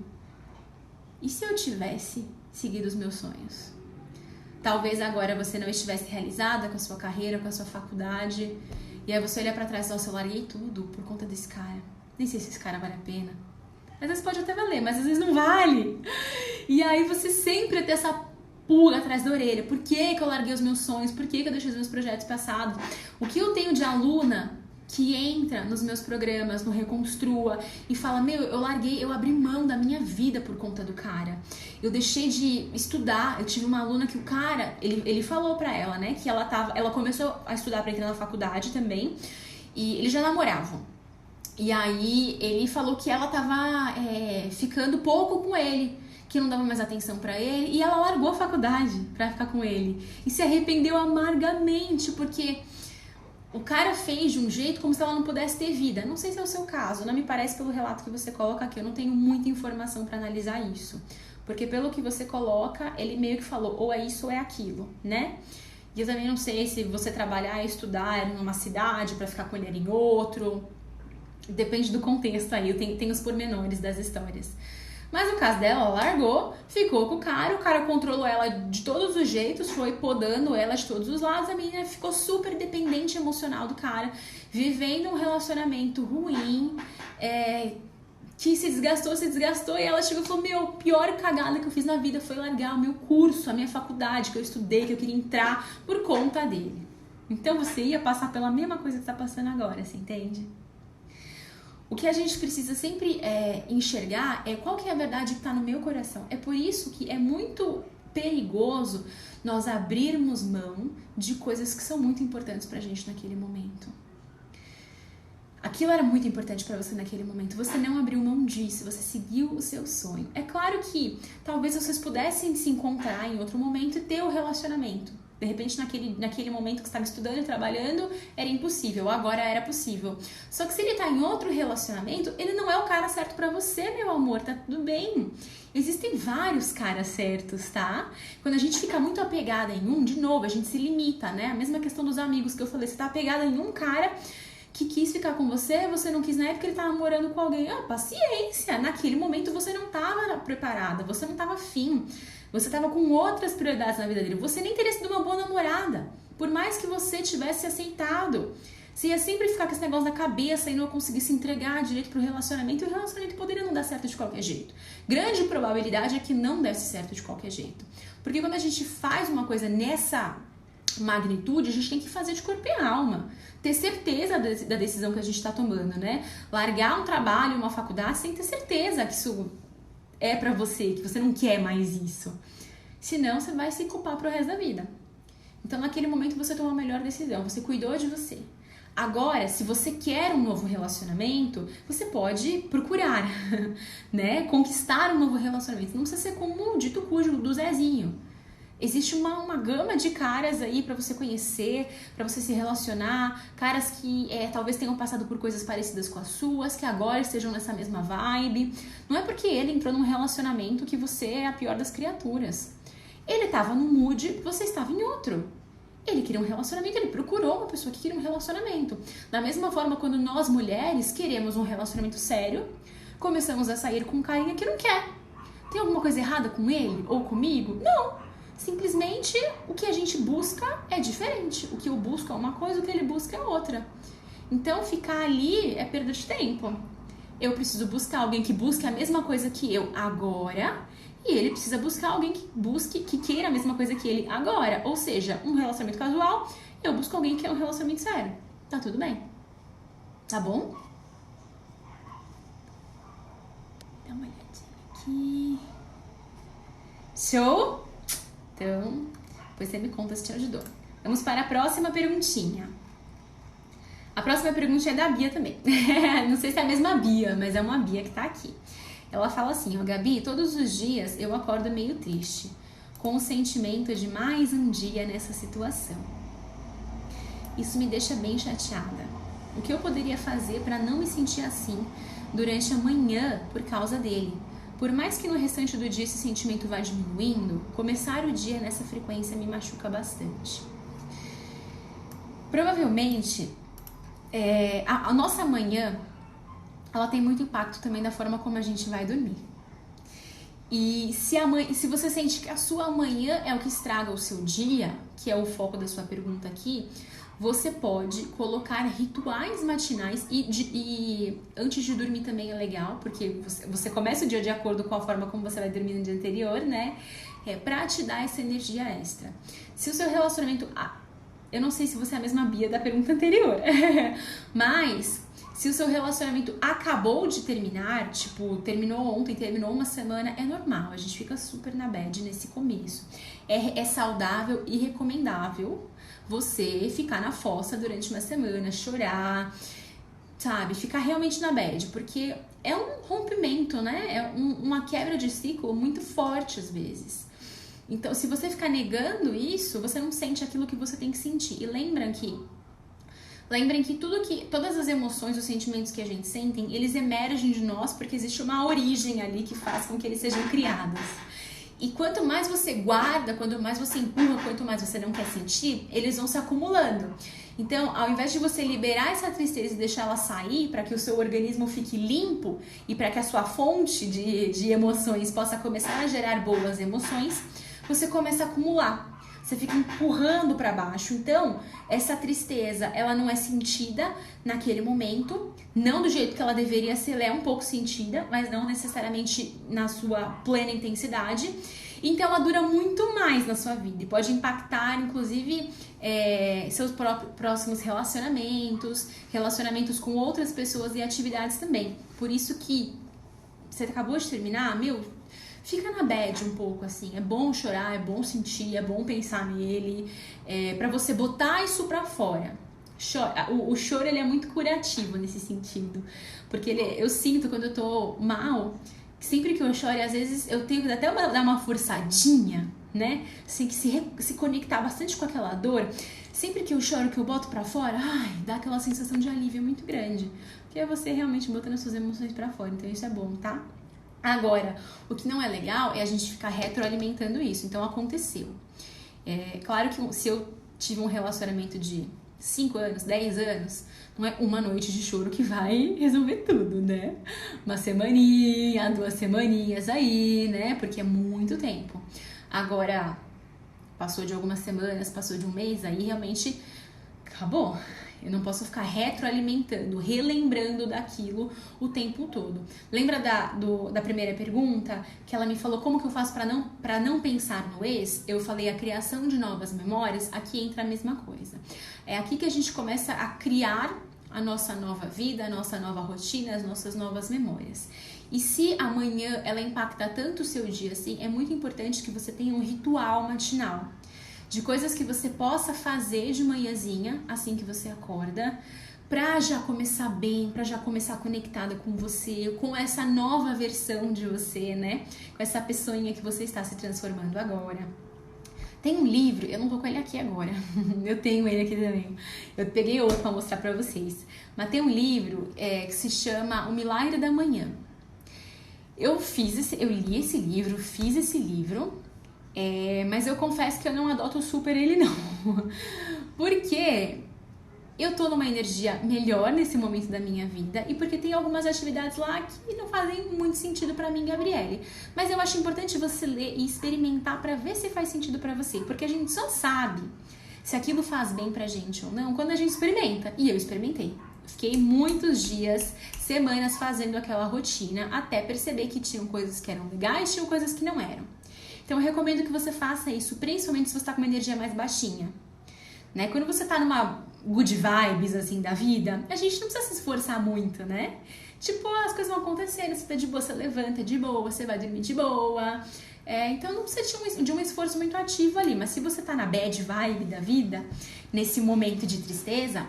e se eu tivesse seguido os meus sonhos? Talvez agora você não estivesse realizada com a sua carreira, com a sua faculdade, e aí você olha pra trás e fala: eu larguei tudo por conta desse cara. Nem sei se esse cara vale a pena. Às vezes pode até valer, mas às vezes não vale. E aí você sempre tem essa pulga atrás da orelha. Por que que eu larguei os meus sonhos? Por que que eu deixei os meus projetos passados? O que eu tenho de aluna que entra nos meus programas, no Reconstrua, e fala: meu, eu larguei, eu abri mão da minha vida por conta do cara. Eu deixei de estudar. Eu tive uma aluna que o cara, ele falou pra ela, né, que ela começou a estudar pra entrar na faculdade também, e eles já namoravam. E aí ele falou que ela tava ficando pouco com ele, que não dava mais atenção pra ele, e ela largou a faculdade pra ficar com ele. E se arrependeu amargamente, porque o cara fez de um jeito como se ela não pudesse ter vida. Não sei se é o seu caso, não me parece pelo relato que você coloca aqui. Eu não tenho muita informação para analisar isso. Porque pelo que você coloca, ele meio que falou: ou é isso ou é aquilo, né? E eu também não sei se você trabalhar e estudar numa cidade para ficar com ele em outro. Depende do contexto aí, tem os pormenores das histórias. Mas no caso dela, ela largou, ficou com o cara controlou ela de todos os jeitos, foi podando ela de todos os lados, a menina ficou super dependente emocional do cara, vivendo um relacionamento ruim, que se desgastou, e ela chegou e falou: meu, a pior cagada que eu fiz na vida foi largar o meu curso, a minha faculdade, que eu estudei, que eu queria entrar por conta dele. Então você ia passar pela mesma coisa que você tá passando agora, você entende? O que a gente precisa sempre enxergar é qual que é a verdade que está no meu coração. É por isso que é muito perigoso nós abrirmos mão de coisas que são muito importantes pra gente naquele momento. Aquilo era muito importante pra você naquele momento. Você não abriu mão disso, você seguiu o seu sonho. É claro que talvez vocês pudessem se encontrar em outro momento e ter o relacionamento. De repente, naquele momento que você estava estudando e trabalhando, era impossível, agora era possível. Só que se ele tá em outro relacionamento, ele não é o cara certo pra você, meu amor, tá tudo bem. Existem vários caras certos, tá? Quando a gente fica muito apegada em um, de novo, a gente se limita, né? A mesma questão dos amigos que eu falei, você tá apegada em um cara que quis ficar com você, você não quis na época, ele tava namorando com alguém. Ah, paciência, naquele momento você não tava preparada, você não tava afim. Você estava com outras prioridades na vida dele. Você nem teria sido uma boa namorada. Por mais que você tivesse aceitado. Você ia sempre ficar com esse negócio na cabeça e não conseguir se entregar direito pro relacionamento. E o relacionamento poderia não dar certo de qualquer jeito. Grande probabilidade é que não desse certo de qualquer jeito. Porque quando a gente faz uma coisa nessa magnitude, a gente tem que fazer de corpo e alma. Ter certeza da decisão que a gente está tomando, né? Largar um trabalho, uma faculdade, você tem que ter certeza que isso é pra você, que você não quer mais isso. Senão, você vai se culpar pro resto da vida. Então, naquele momento, você tomou a melhor decisão. Você cuidou de você. Agora, se você quer um novo relacionamento, você pode procurar, né? Conquistar um novo relacionamento. Não precisa ser como o dito cujo do Zezinho. Existe uma gama de caras aí pra você conhecer, pra você se relacionar, caras que talvez tenham passado por coisas parecidas com as suas, que agora estejam nessa mesma vibe. Não é porque ele entrou num relacionamento que você é a pior das criaturas. Ele estava num mood, você estava em outro. Ele queria um relacionamento, ele procurou uma pessoa que queria um relacionamento. Da mesma forma, quando nós mulheres queremos um relacionamento sério, começamos a sair com um carinha que não quer. Tem alguma coisa errada com ele ou comigo? Não. Simplesmente o que a gente busca é diferente. O que eu busco é uma coisa, o que ele busca é outra. Então ficar ali é perda de tempo. Eu preciso buscar alguém que busque a mesma coisa que eu agora, e ele precisa buscar alguém que queira a mesma coisa que ele agora. Ou seja, um relacionamento casual, eu busco alguém que quer um relacionamento sério. Tá tudo bem? Tá bom? Dá uma olhadinha aqui. Show? Então, depois você me conta se te ajudou. Vamos para a próxima perguntinha. A próxima pergunta é da Bia também. Não sei se é a mesma Bia, mas é uma Bia que tá aqui. Ela fala assim: ó, Gabi, todos os dias eu acordo meio triste, com o sentimento de mais um dia nessa situação. Isso me deixa bem chateada. O que eu poderia fazer para não me sentir assim durante a manhã por causa dele? Por mais que no restante do dia esse sentimento vá diminuindo, começar o dia nessa frequência me machuca bastante. Provavelmente, a nossa manhã, ela tem muito impacto também da forma como a gente vai dormir. E se você sente que a sua manhã é o que estraga o seu dia, que é o foco da sua pergunta aqui, você pode colocar rituais matinais e antes de dormir também é legal, porque você começa o dia de acordo com a forma como você vai dormir no dia anterior, né? Pra te dar essa energia extra. Se o seu relacionamento... eu não sei se você é a mesma Bia da pergunta anterior, mas se o seu relacionamento acabou de terminar, tipo, terminou ontem, terminou uma semana, é normal, a gente fica super na bad nesse começo. É saudável e recomendável você ficar na fossa durante uma semana, chorar, sabe? Ficar realmente na bad, porque é um rompimento, né? É uma quebra de ciclo muito forte às vezes. Então, se você ficar negando isso, você não sente aquilo que você tem que sentir. E lembrem que todas as emoções, os sentimentos que a gente sente, eles emergem de nós porque existe uma origem ali que faz com que eles sejam criados. E quanto mais você guarda, quanto mais você empurra, quanto mais você não quer sentir, eles vão se acumulando. Então, ao invés de você liberar essa tristeza e deixar ela sair para que o seu organismo fique limpo e para que a sua fonte de emoções possa começar a gerar boas emoções, você começa a acumular. Você fica empurrando para baixo. Então, essa tristeza, ela não é sentida naquele momento, não do jeito que ela deveria ser, ela é um pouco sentida, mas não necessariamente na sua plena intensidade. Então, ela dura muito mais na sua vida e pode impactar, inclusive, seus próximos relacionamentos com outras pessoas e atividades também. Por isso que você acabou de terminar, fica na bad um pouco, assim. É bom chorar, é bom sentir, é bom pensar nele, pra você botar isso pra fora. O choro, ele é muito curativo nesse sentido, porque eu sinto quando eu tô mal, que sempre que eu choro, e às vezes eu tenho que até dar uma forçadinha, né? Assim, que se conectar bastante com aquela dor. Sempre que eu choro, que eu boto pra fora, dá aquela sensação de alívio muito grande, porque é você realmente botando as suas emoções pra fora, então isso é bom, tá? Agora, o que não é legal é a gente ficar retroalimentando isso. Então, aconteceu. Claro que se eu tive um relacionamento de 5 anos, 10 anos, não é uma noite de choro que vai resolver tudo, né? Uma semaninha, 2 semaninhas aí, né? Porque é muito tempo. Agora, passou de algumas semanas, passou de um mês, aí realmente acabou. Eu não posso ficar retroalimentando, relembrando daquilo o tempo todo. Lembra da primeira pergunta? Que ela me falou como que eu faço para não pensar no ex? Eu falei a criação de novas memórias, aqui entra a mesma coisa. É aqui que a gente começa a criar a nossa nova vida, a nossa nova rotina, as nossas novas memórias. E se amanhã ela impacta tanto o seu dia assim, é muito importante que você tenha um ritual matinal. De coisas que você possa fazer de manhãzinha, assim que você acorda, pra já começar bem, pra já começar conectada com você, com essa nova versão de você, né? Com essa pessoinha que você está se transformando agora. Tem um livro, eu não tô com ele aqui agora, eu tenho ele aqui também. Eu peguei outro pra mostrar pra vocês. Mas tem um livro que se chama O Milagre da Manhã. Eu li esse livro, fiz esse livro, mas eu confesso que eu não adoto super ele não, porque eu tô numa energia melhor nesse momento da minha vida e porque tem algumas atividades lá que não fazem muito sentido pra mim, Gabriele. Mas eu acho importante você ler e experimentar pra ver se faz sentido pra você, porque a gente só sabe se aquilo faz bem pra gente ou não quando a gente experimenta, e eu experimentei. Fiquei muitos dias, semanas fazendo aquela rotina até perceber que tinham coisas que eram legais, tinham coisas que não eram. Então eu recomendo que você faça isso, principalmente se você tá com uma energia mais baixinha, né? Quando você tá numa good vibes, assim, da vida, a gente não precisa se esforçar muito, né? Tipo, as coisas vão acontecendo, você tá de boa, você levanta de boa, você vai dormir de boa. Então não precisa de um esforço muito ativo ali, mas se você tá na bad vibe da vida, nesse momento de tristeza,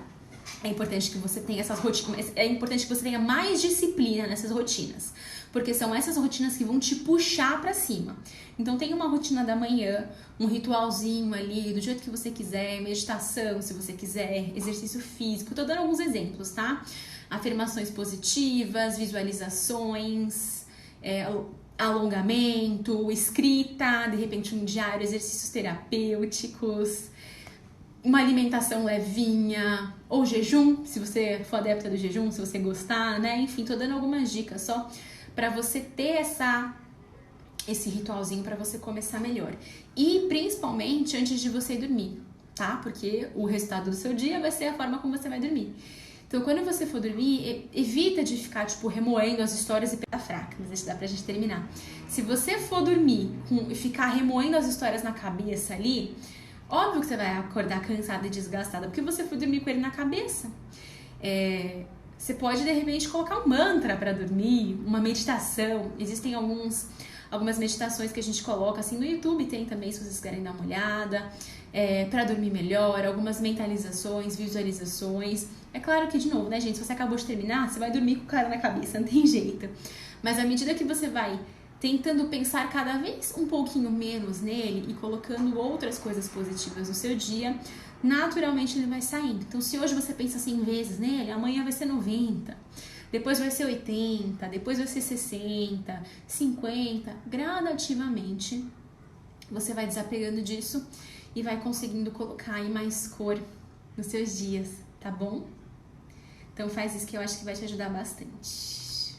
é importante que você tenha essas rotinas, é importante que você tenha mais disciplina nessas rotinas. porque são essas rotinas que vão te puxar pra cima. Então tem uma rotina da manhã, um ritualzinho ali, do jeito que você quiser, meditação se você quiser, exercício físico, tô dando alguns exemplos, tá? Afirmações positivas, visualizações, alongamento, escrita, de repente um diário, exercícios terapêuticos, uma alimentação levinha, ou jejum, se você for adepta do jejum, se você gostar, né? Enfim, tô dando algumas dicas só pra você ter esse ritualzinho pra você começar melhor. E principalmente antes de você dormir, tá? Porque o resultado do seu dia vai ser a forma como você vai dormir. Então, quando você for dormir, evita de ficar, tipo, remoendo as histórias e pela fraca. Mas deixa dá pra gente terminar. Se você for dormir e ficar remoendo as histórias na cabeça ali, óbvio que você vai acordar cansada e desgastada, porque você foi dormir com ele na cabeça. Você pode, de repente, colocar um mantra pra dormir, uma meditação. Existem algumas meditações que a gente coloca, assim, no YouTube tem também, se vocês querem dar uma olhada. Pra dormir melhor, algumas mentalizações, visualizações. É claro que, de novo, né, gente, se você acabou de terminar, você vai dormir com o cara na cabeça, não tem jeito. Mas à medida que você vai tentando pensar cada vez um pouquinho menos nele e colocando outras coisas positivas no seu dia, naturalmente ele vai saindo. Então, se hoje você pensa 100 vezes nele, amanhã vai ser 90, depois vai ser 80, depois vai ser 60, 50, gradativamente você vai desapegando disso e vai conseguindo colocar aí mais cor nos seus dias, tá bom? Então faz isso que eu acho que vai te ajudar bastante.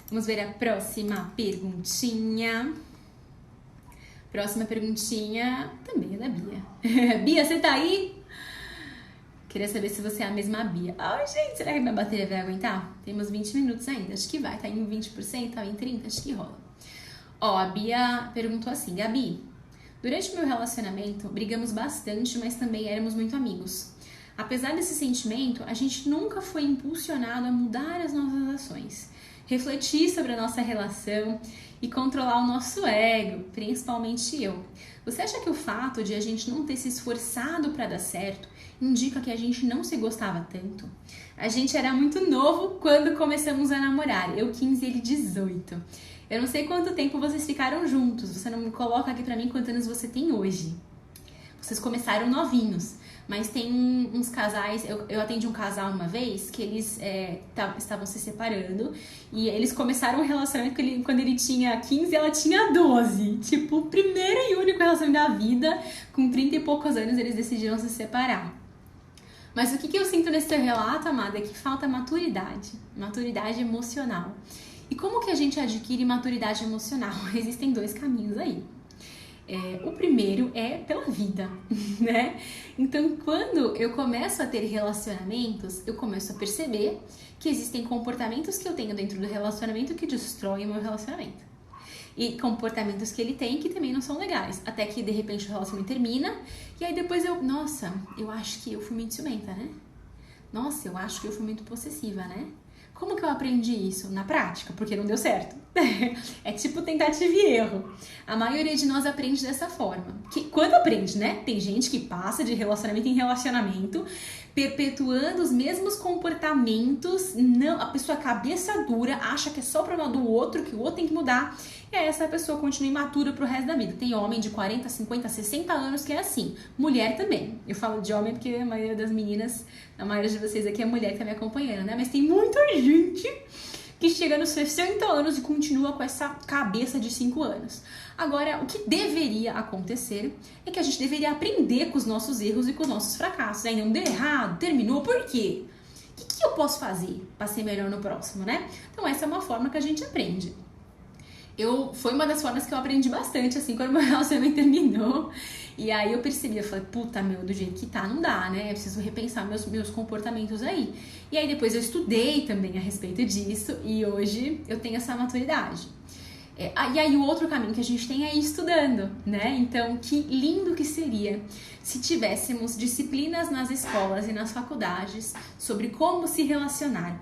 Vamos ver a próxima perguntinha. Próxima perguntinha também é da Bia. Bia, você tá aí? Queria saber se você é a mesma Bia. Ai, gente, será que minha bateria vai aguentar? Temos 20 minutos ainda, acho que vai. Tá em 20%, tá em 30%, acho que rola. Ó, a Bia perguntou assim, Gabi, durante o meu relacionamento, brigamos bastante, mas também éramos muito amigos. Apesar desse sentimento, a gente nunca foi impulsionado a mudar as nossas ações, refletir sobre a nossa relação e controlar o nosso ego, principalmente eu. Você acha que o fato de a gente não ter se esforçado para dar certo indica que a gente não se gostava tanto? A gente era muito novo quando começamos a namorar, eu 15 e ele 18. Eu não sei quanto tempo vocês ficaram juntos, você não me coloca aqui pra mim quantos anos você tem hoje. Vocês começaram novinhos, mas tem uns casais, eu atendi um casal uma vez que eles estavam se separando e eles começaram um relacionamento quando ele tinha 15 e ela tinha 12. Tipo, o primeiro e único relacionamento da vida, com 30 e poucos anos eles decidiram se separar. Mas o que eu sinto nesse teu relato, amada, é que falta maturidade emocional. E como que a gente adquire maturidade emocional? Existem 2 caminhos aí. O primeiro é pela vida, né? Então, quando eu começo a ter relacionamentos, eu começo a perceber que existem comportamentos que eu tenho dentro do relacionamento que destroem o meu relacionamento. E comportamentos que ele tem que também não são legais. Até que, de repente, o relacionamento termina e aí depois nossa, eu acho que eu fui muito ciumenta, né? Nossa, eu acho que eu fui muito possessiva, né? Como que eu aprendi isso? Na prática, porque não deu certo. É tipo tentativa e erro. A maioria de nós aprende dessa forma. Quando aprende, né? Tem gente que passa de relacionamento em relacionamento, perpetuando os mesmos comportamentos. Não, a pessoa cabeça dura, acha que é só problema do outro, que o outro tem que mudar. E aí essa pessoa continua imatura pro resto da vida. Tem homem de 40, 50, 60 anos que é assim. Mulher também. Eu falo de homem porque a maioria das meninas, a maioria de vocês aqui é mulher que tá me acompanhando, né? Mas tem muita gente que chega nos 60 anos e continua com essa cabeça de 5 anos. Agora, o que deveria acontecer é que a gente deveria aprender com os nossos erros e com os nossos fracassos. Aí não deu errado, terminou, por quê? O que eu posso fazer para ser melhor no próximo, né? Então essa é uma forma que a gente aprende. Foi uma das formas que eu aprendi bastante, assim, quando meu relacionamento terminou. E aí eu percebi, eu falei, puta, meu, do jeito que tá, não dá, né? Eu preciso repensar meus comportamentos aí. E aí depois eu estudei também a respeito disso e hoje eu tenho essa maturidade. E aí o outro caminho que a gente tem é ir estudando, né? Então, que lindo que seria se tivéssemos disciplinas nas escolas e nas faculdades sobre como se relacionar.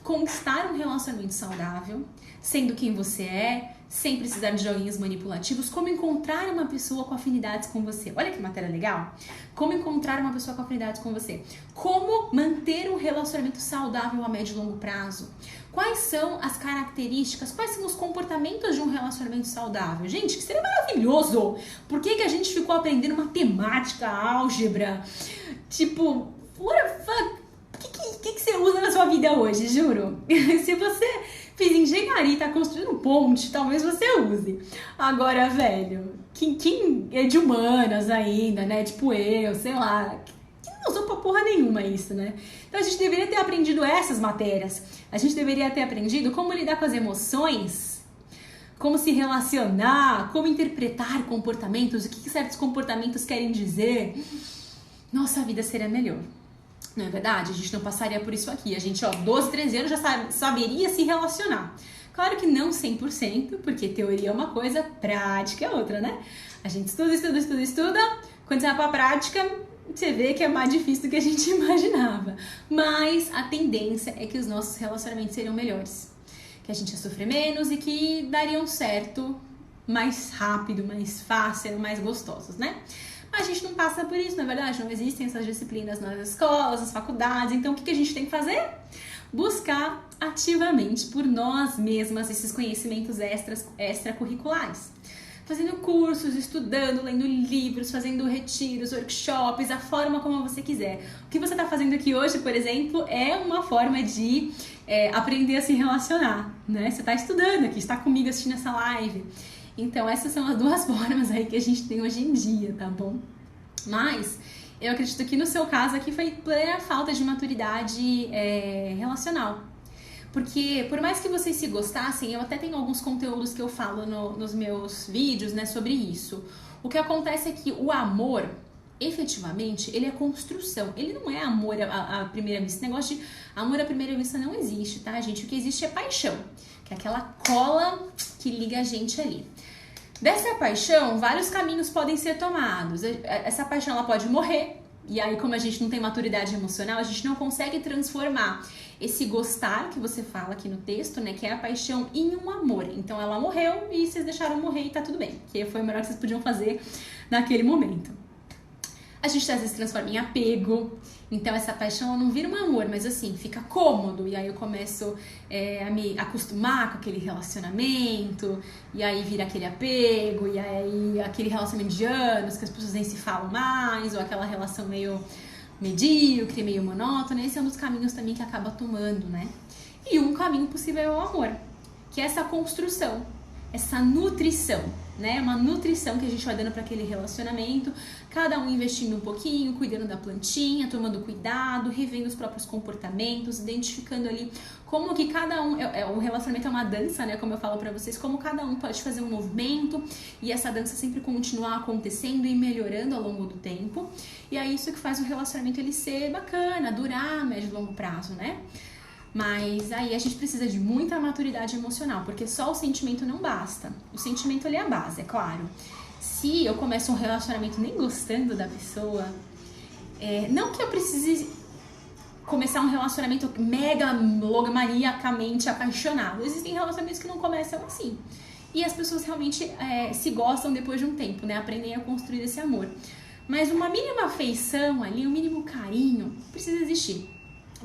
conquistar um relacionamento saudável, sendo quem você é, sem precisar de joguinhos manipulativos, como encontrar uma pessoa com afinidades com você. Olha que matéria legal! Como encontrar uma pessoa com afinidades com você. Como manter um relacionamento saudável a médio e longo prazo. Quais são as características, quais são os comportamentos de um relacionamento saudável? Gente, que seria maravilhoso! Por que a gente ficou aprendendo matemática, álgebra? Tipo, what the fuck? O que você usa na sua vida hoje, juro? Se você fez engenharia e tá construindo ponte, talvez você use. Agora, velho, quem é de humanas ainda, né? Tipo eu, sei lá, que não usou pra porra nenhuma isso, né? Então a gente deveria ter aprendido essas matérias. A gente deveria ter aprendido como lidar com as emoções, como se relacionar, como interpretar comportamentos, o que certos comportamentos querem dizer. Nossa vida seria melhor. Não é verdade? A gente não passaria por isso aqui. A gente, 12, 13 anos já saberia se relacionar. Claro que não 100%, porque teoria é uma coisa, prática é outra, né? A gente estuda. Quando você vai pra prática, você vê que é mais difícil do que a gente imaginava. Mas a tendência é que os nossos relacionamentos seriam melhores. Que a gente ia sofrer menos e que dariam certo mais rápido, mais fácil, mais gostosos, né? A gente não passa por isso, na verdade, não existem essas disciplinas nas escolas, nas faculdades, então o que a gente tem que fazer? Buscar ativamente por nós mesmas esses conhecimentos extracurriculares. Fazendo cursos, estudando, lendo livros, fazendo retiros, workshops, a forma como você quiser. O que você está fazendo aqui hoje, por exemplo, é uma forma de aprender a se relacionar, né? Você está estudando aqui, está comigo assistindo essa live. Então, essas são as duas formas aí que a gente tem hoje em dia, tá bom? Mas eu acredito que no seu caso aqui foi plena falta de maturidade relacional. Porque por mais que vocês se gostassem, eu até tenho alguns conteúdos que eu falo nos meus vídeos, né, sobre isso. O que acontece é que o amor, efetivamente, ele é construção. Ele não é amor à primeira vista. Esse negócio de amor à primeira vista não existe, tá, gente? O que existe é paixão, que é aquela cola que liga a gente ali. Dessa paixão, vários caminhos podem ser tomados. Essa paixão ela pode morrer, e aí como a gente não tem maturidade emocional, a gente não consegue transformar esse gostar que você fala aqui no texto, né, que é a paixão, em um amor. Então ela morreu e vocês deixaram morrer e tá tudo bem, que foi o melhor que vocês podiam fazer naquele momento. A gente às vezes transforma em apego, então essa paixão ela não vira um amor, mas assim, fica cômodo, e aí eu começo a me acostumar com aquele relacionamento, e aí vira aquele apego, e aí aquele relacionamento de anos que as pessoas nem se falam mais, ou aquela relação meio medíocre, meio monótona. Esse é um dos caminhos também que acaba tomando, né? E um caminho possível é o amor, que é essa construção, essa nutrição, né? Uma nutrição que a gente vai dando para aquele relacionamento, cada um investindo um pouquinho, cuidando da plantinha, tomando cuidado, revendo os próprios comportamentos, identificando ali como que cada um, o relacionamento é uma dança, né? Como eu falo para vocês, como cada um pode fazer um movimento e essa dança sempre continuar acontecendo e melhorando ao longo do tempo. E é isso que faz o relacionamento ele ser bacana, durar a médio e longo prazo, né? Mas aí a gente precisa de muita maturidade emocional, porque só o sentimento não basta. O sentimento ele é a base, é claro. Se eu começo um relacionamento nem gostando da pessoa, não que eu precise começar um relacionamento mega maniacamente apaixonado. Existem relacionamentos que não começam assim. E as pessoas realmente se gostam depois de um tempo, né? Aprendem a construir esse amor. Mas uma mínima afeição ali, um mínimo carinho, precisa existir.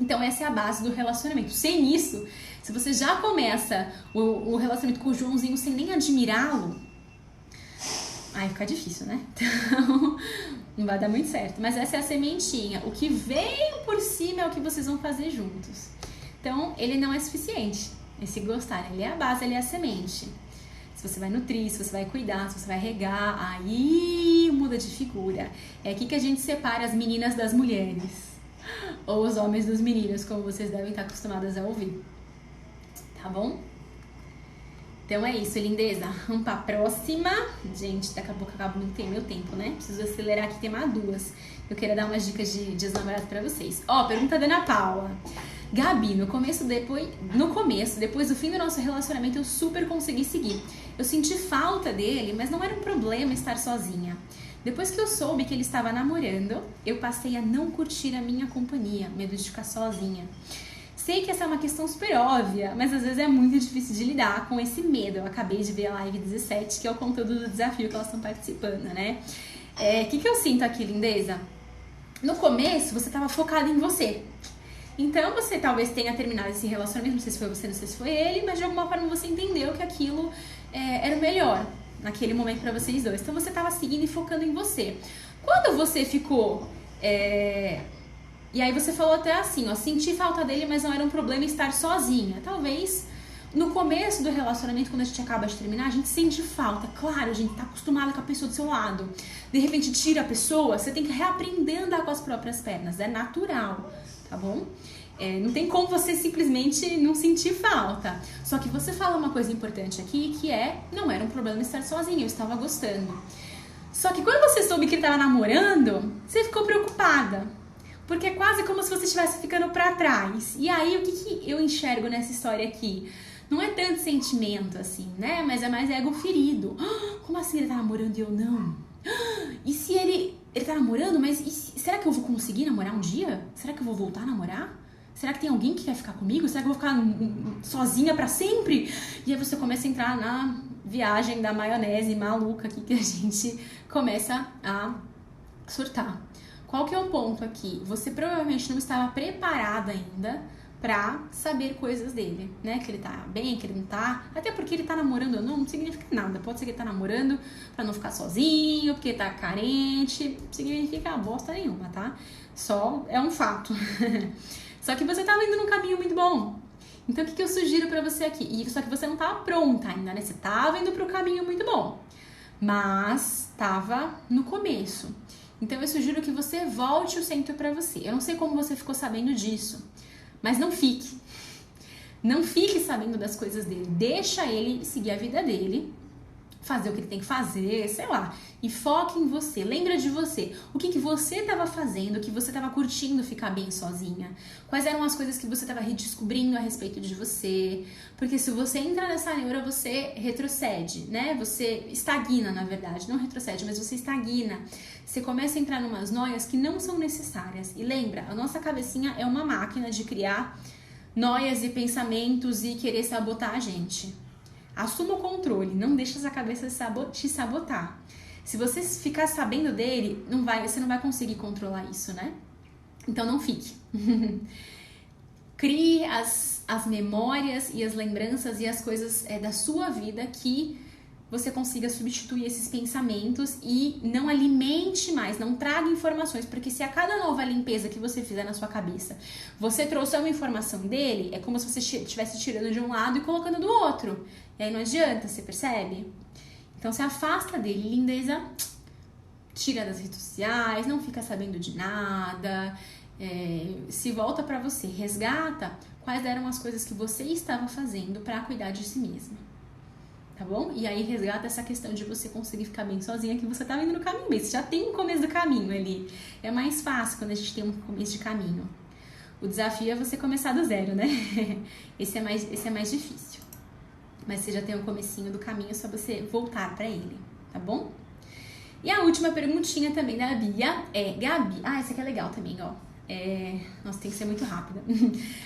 Então essa é a base do relacionamento. Sem isso, se você já começa o relacionamento com o Joãozinho sem nem admirá-lo, aí fica difícil, né? Então não vai dar muito certo. Mas essa é a sementinha. O que veio por cima é o que vocês vão fazer juntos. Então ele não é suficiente. Esse gostar, ele é a base, ele é a semente. Se você vai nutrir, se você vai cuidar, se você vai regar, aí muda de figura. É aqui que a gente separa as meninas das mulheres. Ou os homens dos meninos, como vocês devem estar acostumadas a ouvir. Tá bom? Então é isso, lindeza. Vamos pra próxima. Gente, daqui a pouco acaba meu tempo, né? Preciso acelerar aqui, tem mais duas. Eu queria dar umas dicas de dias namorados pra vocês. Pergunta da Ana Paula. Gabi, no começo, depois do fim do nosso relacionamento, eu super consegui seguir. Eu senti falta dele, mas não era um problema estar sozinha. Depois que eu soube que ele estava namorando, eu passei a não curtir a minha companhia, medo de ficar sozinha. Sei que essa é uma questão super óbvia, mas às vezes é muito difícil de lidar com esse medo. Eu acabei de ver a live 17, que é o conteúdo do desafio que elas estão participando, né? O que eu sinto aqui, lindeza? No começo, você estava focada em você. Então, você talvez tenha terminado esse relacionamento, não sei se foi você, não sei se foi ele, mas de alguma forma você entendeu que aquilo era o melhor naquele momento para vocês dois. Então, você estava seguindo e focando em você. Quando você ficou... E aí você falou até assim, ó, senti falta dele, mas não era um problema estar sozinha. Talvez no começo do relacionamento, quando a gente acaba de terminar, a gente sente falta. Claro, a gente tá acostumado com a pessoa do seu lado. De repente tira a pessoa, você tem que reaprender a andar com as próprias pernas. É natural, tá bom? Não tem como você simplesmente não sentir falta. Só que você fala uma coisa importante aqui, que não era um problema estar sozinha, eu estava gostando. Só que quando você soube que ele estava namorando, você ficou preocupada. Porque é quase como se você estivesse ficando pra trás. E aí, o que eu enxergo nessa história aqui? Não é tanto sentimento assim, né? Mas é mais ego ferido. Como assim ele tá namorando e eu não? E se ele tá namorando, mas será que eu vou conseguir namorar um dia? Será que eu vou voltar a namorar? Será que tem alguém que quer ficar comigo? Será que eu vou ficar sozinha pra sempre? E aí você começa a entrar na viagem da maionese maluca aqui que a gente começa a surtar. Qual que é o ponto aqui? Você provavelmente não estava preparada ainda pra saber coisas dele, né? Que ele tá bem, que ele não tá. Até porque ele tá namorando ou não significa nada. Pode ser que ele tá namorando pra não ficar sozinho, porque tá carente. Não significa bosta nenhuma, tá? Só é um fato. Só que você tava indo num caminho muito bom. Então o que eu sugiro pra você aqui? Só que você não tava pronta ainda, né? Você tava indo pro caminho muito bom. Mas tava no começo. Então eu sugiro que você volte o centro pra você. Eu não sei como você ficou sabendo disso, mas não fique. Não fique sabendo das coisas dele. Deixa ele seguir a vida dele, fazer o que ele tem que fazer, sei lá. E foque em você. Lembra de você. O que você estava fazendo, o que você estava curtindo ficar bem sozinha. Quais eram as coisas que você estava redescobrindo a respeito de você. Porque se você entra nessa neura, você retrocede, né? Você estagna, na verdade. Não retrocede, mas você estagna. Você começa a entrar numas noias que não são necessárias. E lembra, a nossa cabecinha é uma máquina de criar noias e pensamentos e querer sabotar a gente. Assuma o controle, não deixe essa cabeça te sabotar. Se você ficar sabendo dele, você não vai conseguir controlar isso, né? Então não fique. Crie as memórias e as lembranças e as coisas da sua vida que você consiga substituir esses pensamentos e não alimente mais, não traga informações, porque se a cada nova limpeza que você fizer na sua cabeça, você trouxer uma informação dele, é como se você estivesse tirando de um lado e colocando do outro. E aí não adianta, você percebe? Então se afasta dele, lindeza, tira das redes sociais, não fica sabendo de nada, se volta pra você, resgata quais eram as coisas que você estava fazendo pra cuidar de si mesma. Tá bom? E aí resgata essa questão de você conseguir ficar bem sozinha, que você tá indo no caminho mesmo. Você já tem um começo do caminho ali. É mais fácil quando a gente tem um começo de caminho. O desafio é você começar do zero, né? Esse é mais difícil. Mas você já tem um comecinho do caminho, é só você voltar pra ele, tá bom? E a última perguntinha também da Bia é... Gabi... essa aqui é legal também, ó. Nossa, tem que ser muito rápida.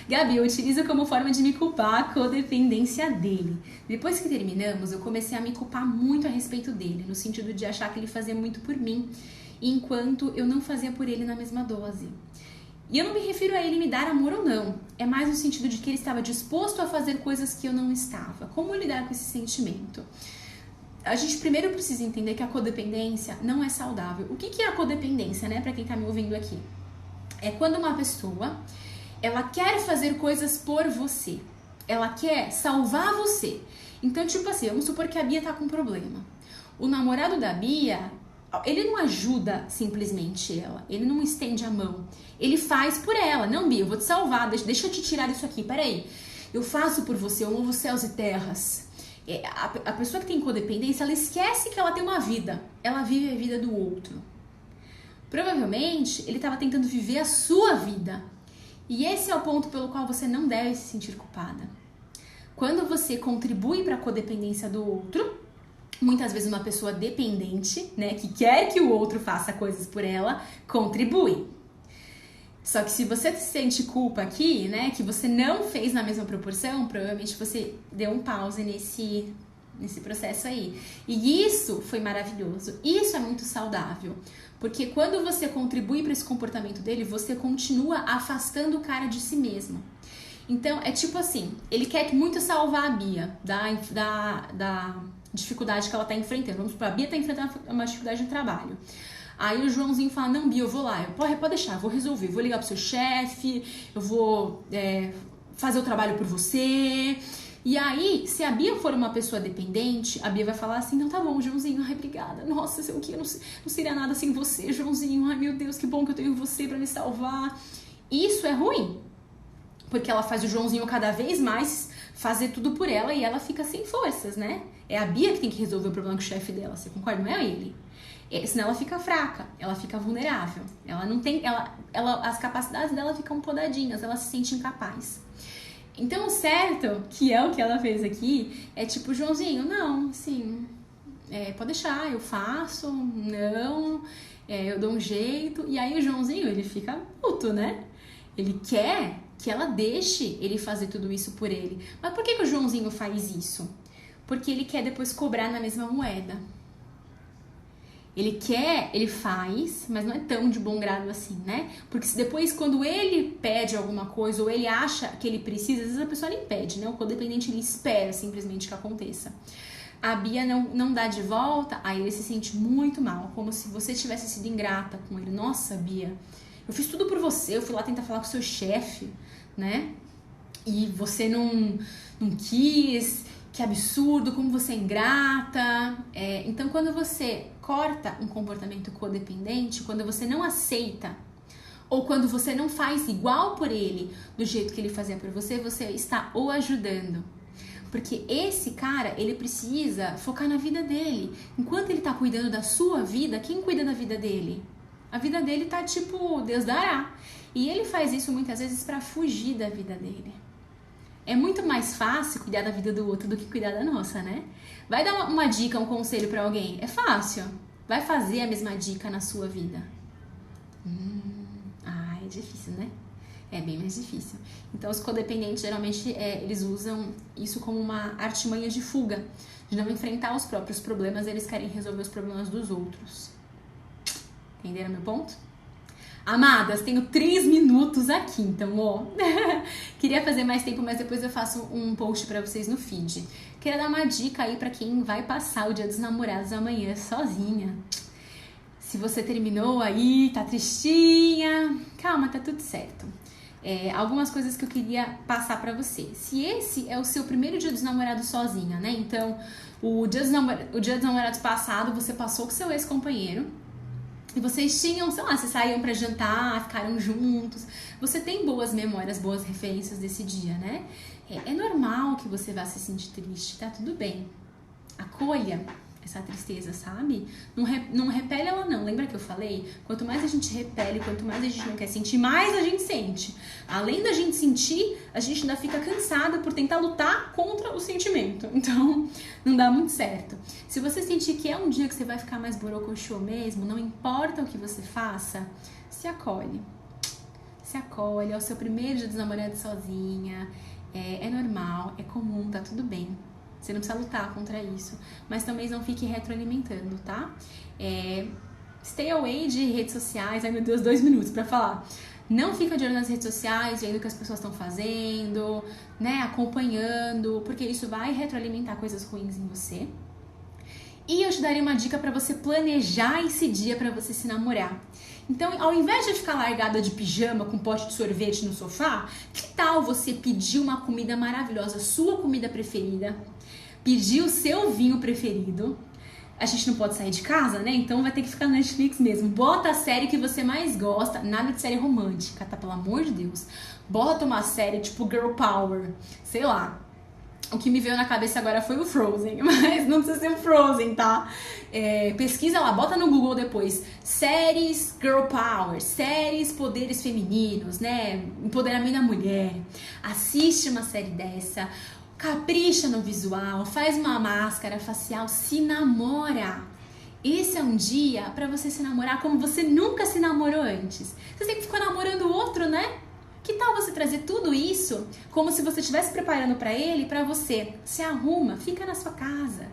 Gabi, eu utilizo como forma de me culpar a codependência dele. Depois que terminamos, eu comecei a me culpar muito a respeito dele, no sentido de achar que ele fazia muito por mim, enquanto eu não fazia por ele na mesma dose. E eu não me refiro a ele me dar amor ou não, é mais no sentido de que ele estava disposto a fazer coisas que eu não estava. Como lidar com esse sentimento? A gente primeiro precisa entender que a codependência não é saudável. O que é a codependência, né, pra quem tá me ouvindo aqui? É quando uma pessoa, ela quer fazer coisas por você. Ela quer salvar você. Então, tipo assim, vamos supor que a Bia tá com um problema. O namorado da Bia, ele não ajuda simplesmente ela. Ele não estende a mão. Ele faz por ela. Não, Bia, eu vou te salvar. Deixa eu te tirar isso aqui. Peraí. Eu faço por você. Eu movo céus e terras. A pessoa que tem codependência, ela esquece que ela tem uma vida. Ela vive a vida do outro. Provavelmente, ele estava tentando viver a sua vida. E esse é o ponto pelo qual você não deve se sentir culpada. Quando você contribui para a codependência do outro, muitas vezes uma pessoa dependente, né, que quer que o outro faça coisas por ela, contribui. Só que se você sente culpa aqui, né, que você não fez na mesma proporção, provavelmente você deu um pause nesse processo aí. E isso foi maravilhoso. Isso é muito saudável. Porque quando você contribui para esse comportamento dele, você continua afastando o cara de si mesmo. Então, é tipo assim, ele quer muito salvar a Bia da dificuldade que ela tá enfrentando. Vamos supor, a Bia tá enfrentando uma dificuldade no trabalho. Aí o Joãozinho fala, não, Bia, eu vou lá. Pode deixar, eu vou resolver. Vou ligar pro seu chefe, eu vou fazer o trabalho por você. E aí, se a Bia for uma pessoa dependente, a Bia vai falar assim, não, tá bom, Joãozinho, ai, obrigada. Nossa, sei o que, eu não seria nada sem você, Joãozinho. Ai, meu Deus, que bom que eu tenho você pra me salvar. Isso é ruim, porque ela faz o Joãozinho cada vez mais fazer tudo por ela e ela fica sem forças, né? É a Bia que tem que resolver o problema com o chefe dela, você concorda? Não é ele. Senão ela fica fraca, ela fica vulnerável. Ela não tem, as capacidades dela ficam podadinhas, ela se sente incapaz. Então, o certo, que é o que ela fez aqui, é tipo, Joãozinho, não, assim, pode deixar, eu faço, não, eu dou um jeito. E aí o Joãozinho, ele fica puto, né? Ele quer que ela deixe ele fazer tudo isso por ele. Mas por que o Joãozinho faz isso? Porque ele quer depois cobrar na mesma moeda. Ele faz, mas não é tão de bom grado assim, né? Porque se depois, quando ele pede alguma coisa ou ele acha que ele precisa, às vezes a pessoa nem pede, né? O codependente, ele espera simplesmente que aconteça. A Bia não dá de volta, aí ele se sente muito mal, como se você tivesse sido ingrata com ele. Nossa, Bia, eu fiz tudo por você, eu fui lá tentar falar com o seu chefe, né? E você não quis, que absurdo, como você é ingrata. Então, quando você corta um comportamento codependente, quando você não aceita, ou quando você não faz igual por ele, do jeito que ele fazia por você, você está o ajudando. Porque esse cara, ele precisa focar na vida dele. Enquanto ele tá cuidando da sua vida, quem cuida da vida dele? A vida dele tá tipo, Deus dará. E ele faz isso muitas vezes para fugir da vida dele. É muito mais fácil cuidar da vida do outro do que cuidar da nossa, né? Vai dar uma dica, um conselho pra alguém? É fácil. Vai fazer a mesma dica na sua vida? É difícil, né? É bem mais difícil. Então, os codependentes, geralmente, eles usam isso como uma artimanha de fuga. De não enfrentar os próprios problemas, eles querem resolver os problemas dos outros. Entenderam meu ponto? Amadas, tenho 3 minutos aqui, então, ó, queria fazer mais tempo, mas depois eu faço um post pra vocês no feed. Queria dar uma dica aí pra quem vai passar o Dia dos Namorados amanhã sozinha. Se você terminou aí, tá tristinha, calma, tá tudo certo. Algumas coisas que eu queria passar pra você. Se esse é o seu primeiro Dia dos Namorados sozinha, né? Então, o Dia dos Namorados passado, você passou com seu ex-companheiro. E vocês tinham, sei lá, vocês saíam pra jantar, ficaram juntos. Você tem boas memórias, boas referências desse dia, né? É normal que você vá se sentir triste, tá tudo bem. Acolha essa tristeza, sabe? Não repele ela não. Lembra que eu falei? Quanto mais a gente repele, quanto mais a gente não quer sentir, mais a gente sente. Além da gente sentir, a gente ainda fica cansada por tentar lutar contra o sentimento. Então, não dá muito certo. Se você sentir que é um dia que você vai ficar mais borocochô mesmo, não importa o que você faça, se acolhe. Se acolhe, é o seu primeiro dia dos namorados sozinha. É normal, é comum, tá tudo bem. Você não precisa lutar contra isso. Mas também não fique retroalimentando, tá? Stay away de redes sociais. Ai, meu Deus, 2 minutos pra falar. Não fica de olho nas redes sociais, vendo o que as pessoas estão fazendo, né? Acompanhando, porque isso vai retroalimentar coisas ruins em você. E eu te daria uma dica pra você planejar esse dia pra você se namorar. Então, ao invés de ficar largada de pijama com um pote de sorvete no sofá, que tal você pedir uma comida maravilhosa, sua comida preferida, pedir o seu vinho preferido? A gente não pode sair de casa, né? Então vai ter que ficar na Netflix mesmo. Bota a série que você mais gosta, nada de série romântica, tá? Pelo amor de Deus. Bota uma série tipo Girl Power, sei lá. O que me veio na cabeça agora foi o Frozen, mas não precisa ser o Frozen, tá? Pesquisa lá, bota no Google depois. Séries Girl Power, séries poderes femininos, né? Empoderamento da mulher. Assiste uma série dessa, capricha no visual, faz uma máscara facial, se namora. Esse é um dia pra você se namorar como você nunca se namorou antes. Você sempre ficou namorando o outro, né? Que tal você trazer tudo isso como se você estivesse preparando pra ele, pra você? Se arruma, fica na sua casa,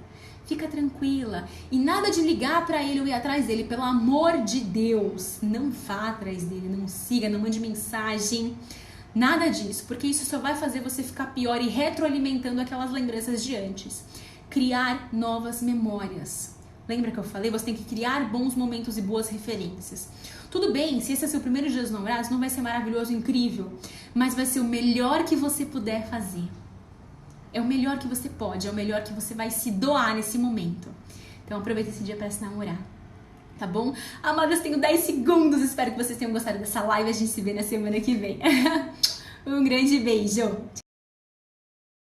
fica tranquila. E nada de ligar pra ele ou ir atrás dele, pelo amor de Deus. Não vá atrás dele, não siga, não mande mensagem. Nada disso, porque isso só vai fazer você ficar pior e retroalimentando aquelas lembranças de antes. Criar novas memórias. Lembra que eu falei? Você tem que criar bons momentos e boas referências. Tudo bem, se esse é seu primeiro dia dos namorados, não vai ser maravilhoso, incrível, mas vai ser o melhor que você puder fazer. É o melhor que você pode, é o melhor que você vai se doar nesse momento. Então aproveita esse dia para se namorar, tá bom? Amadas, tenho 10 segundos, espero que vocês tenham gostado dessa live, a gente se vê na semana que vem. Um grande beijo!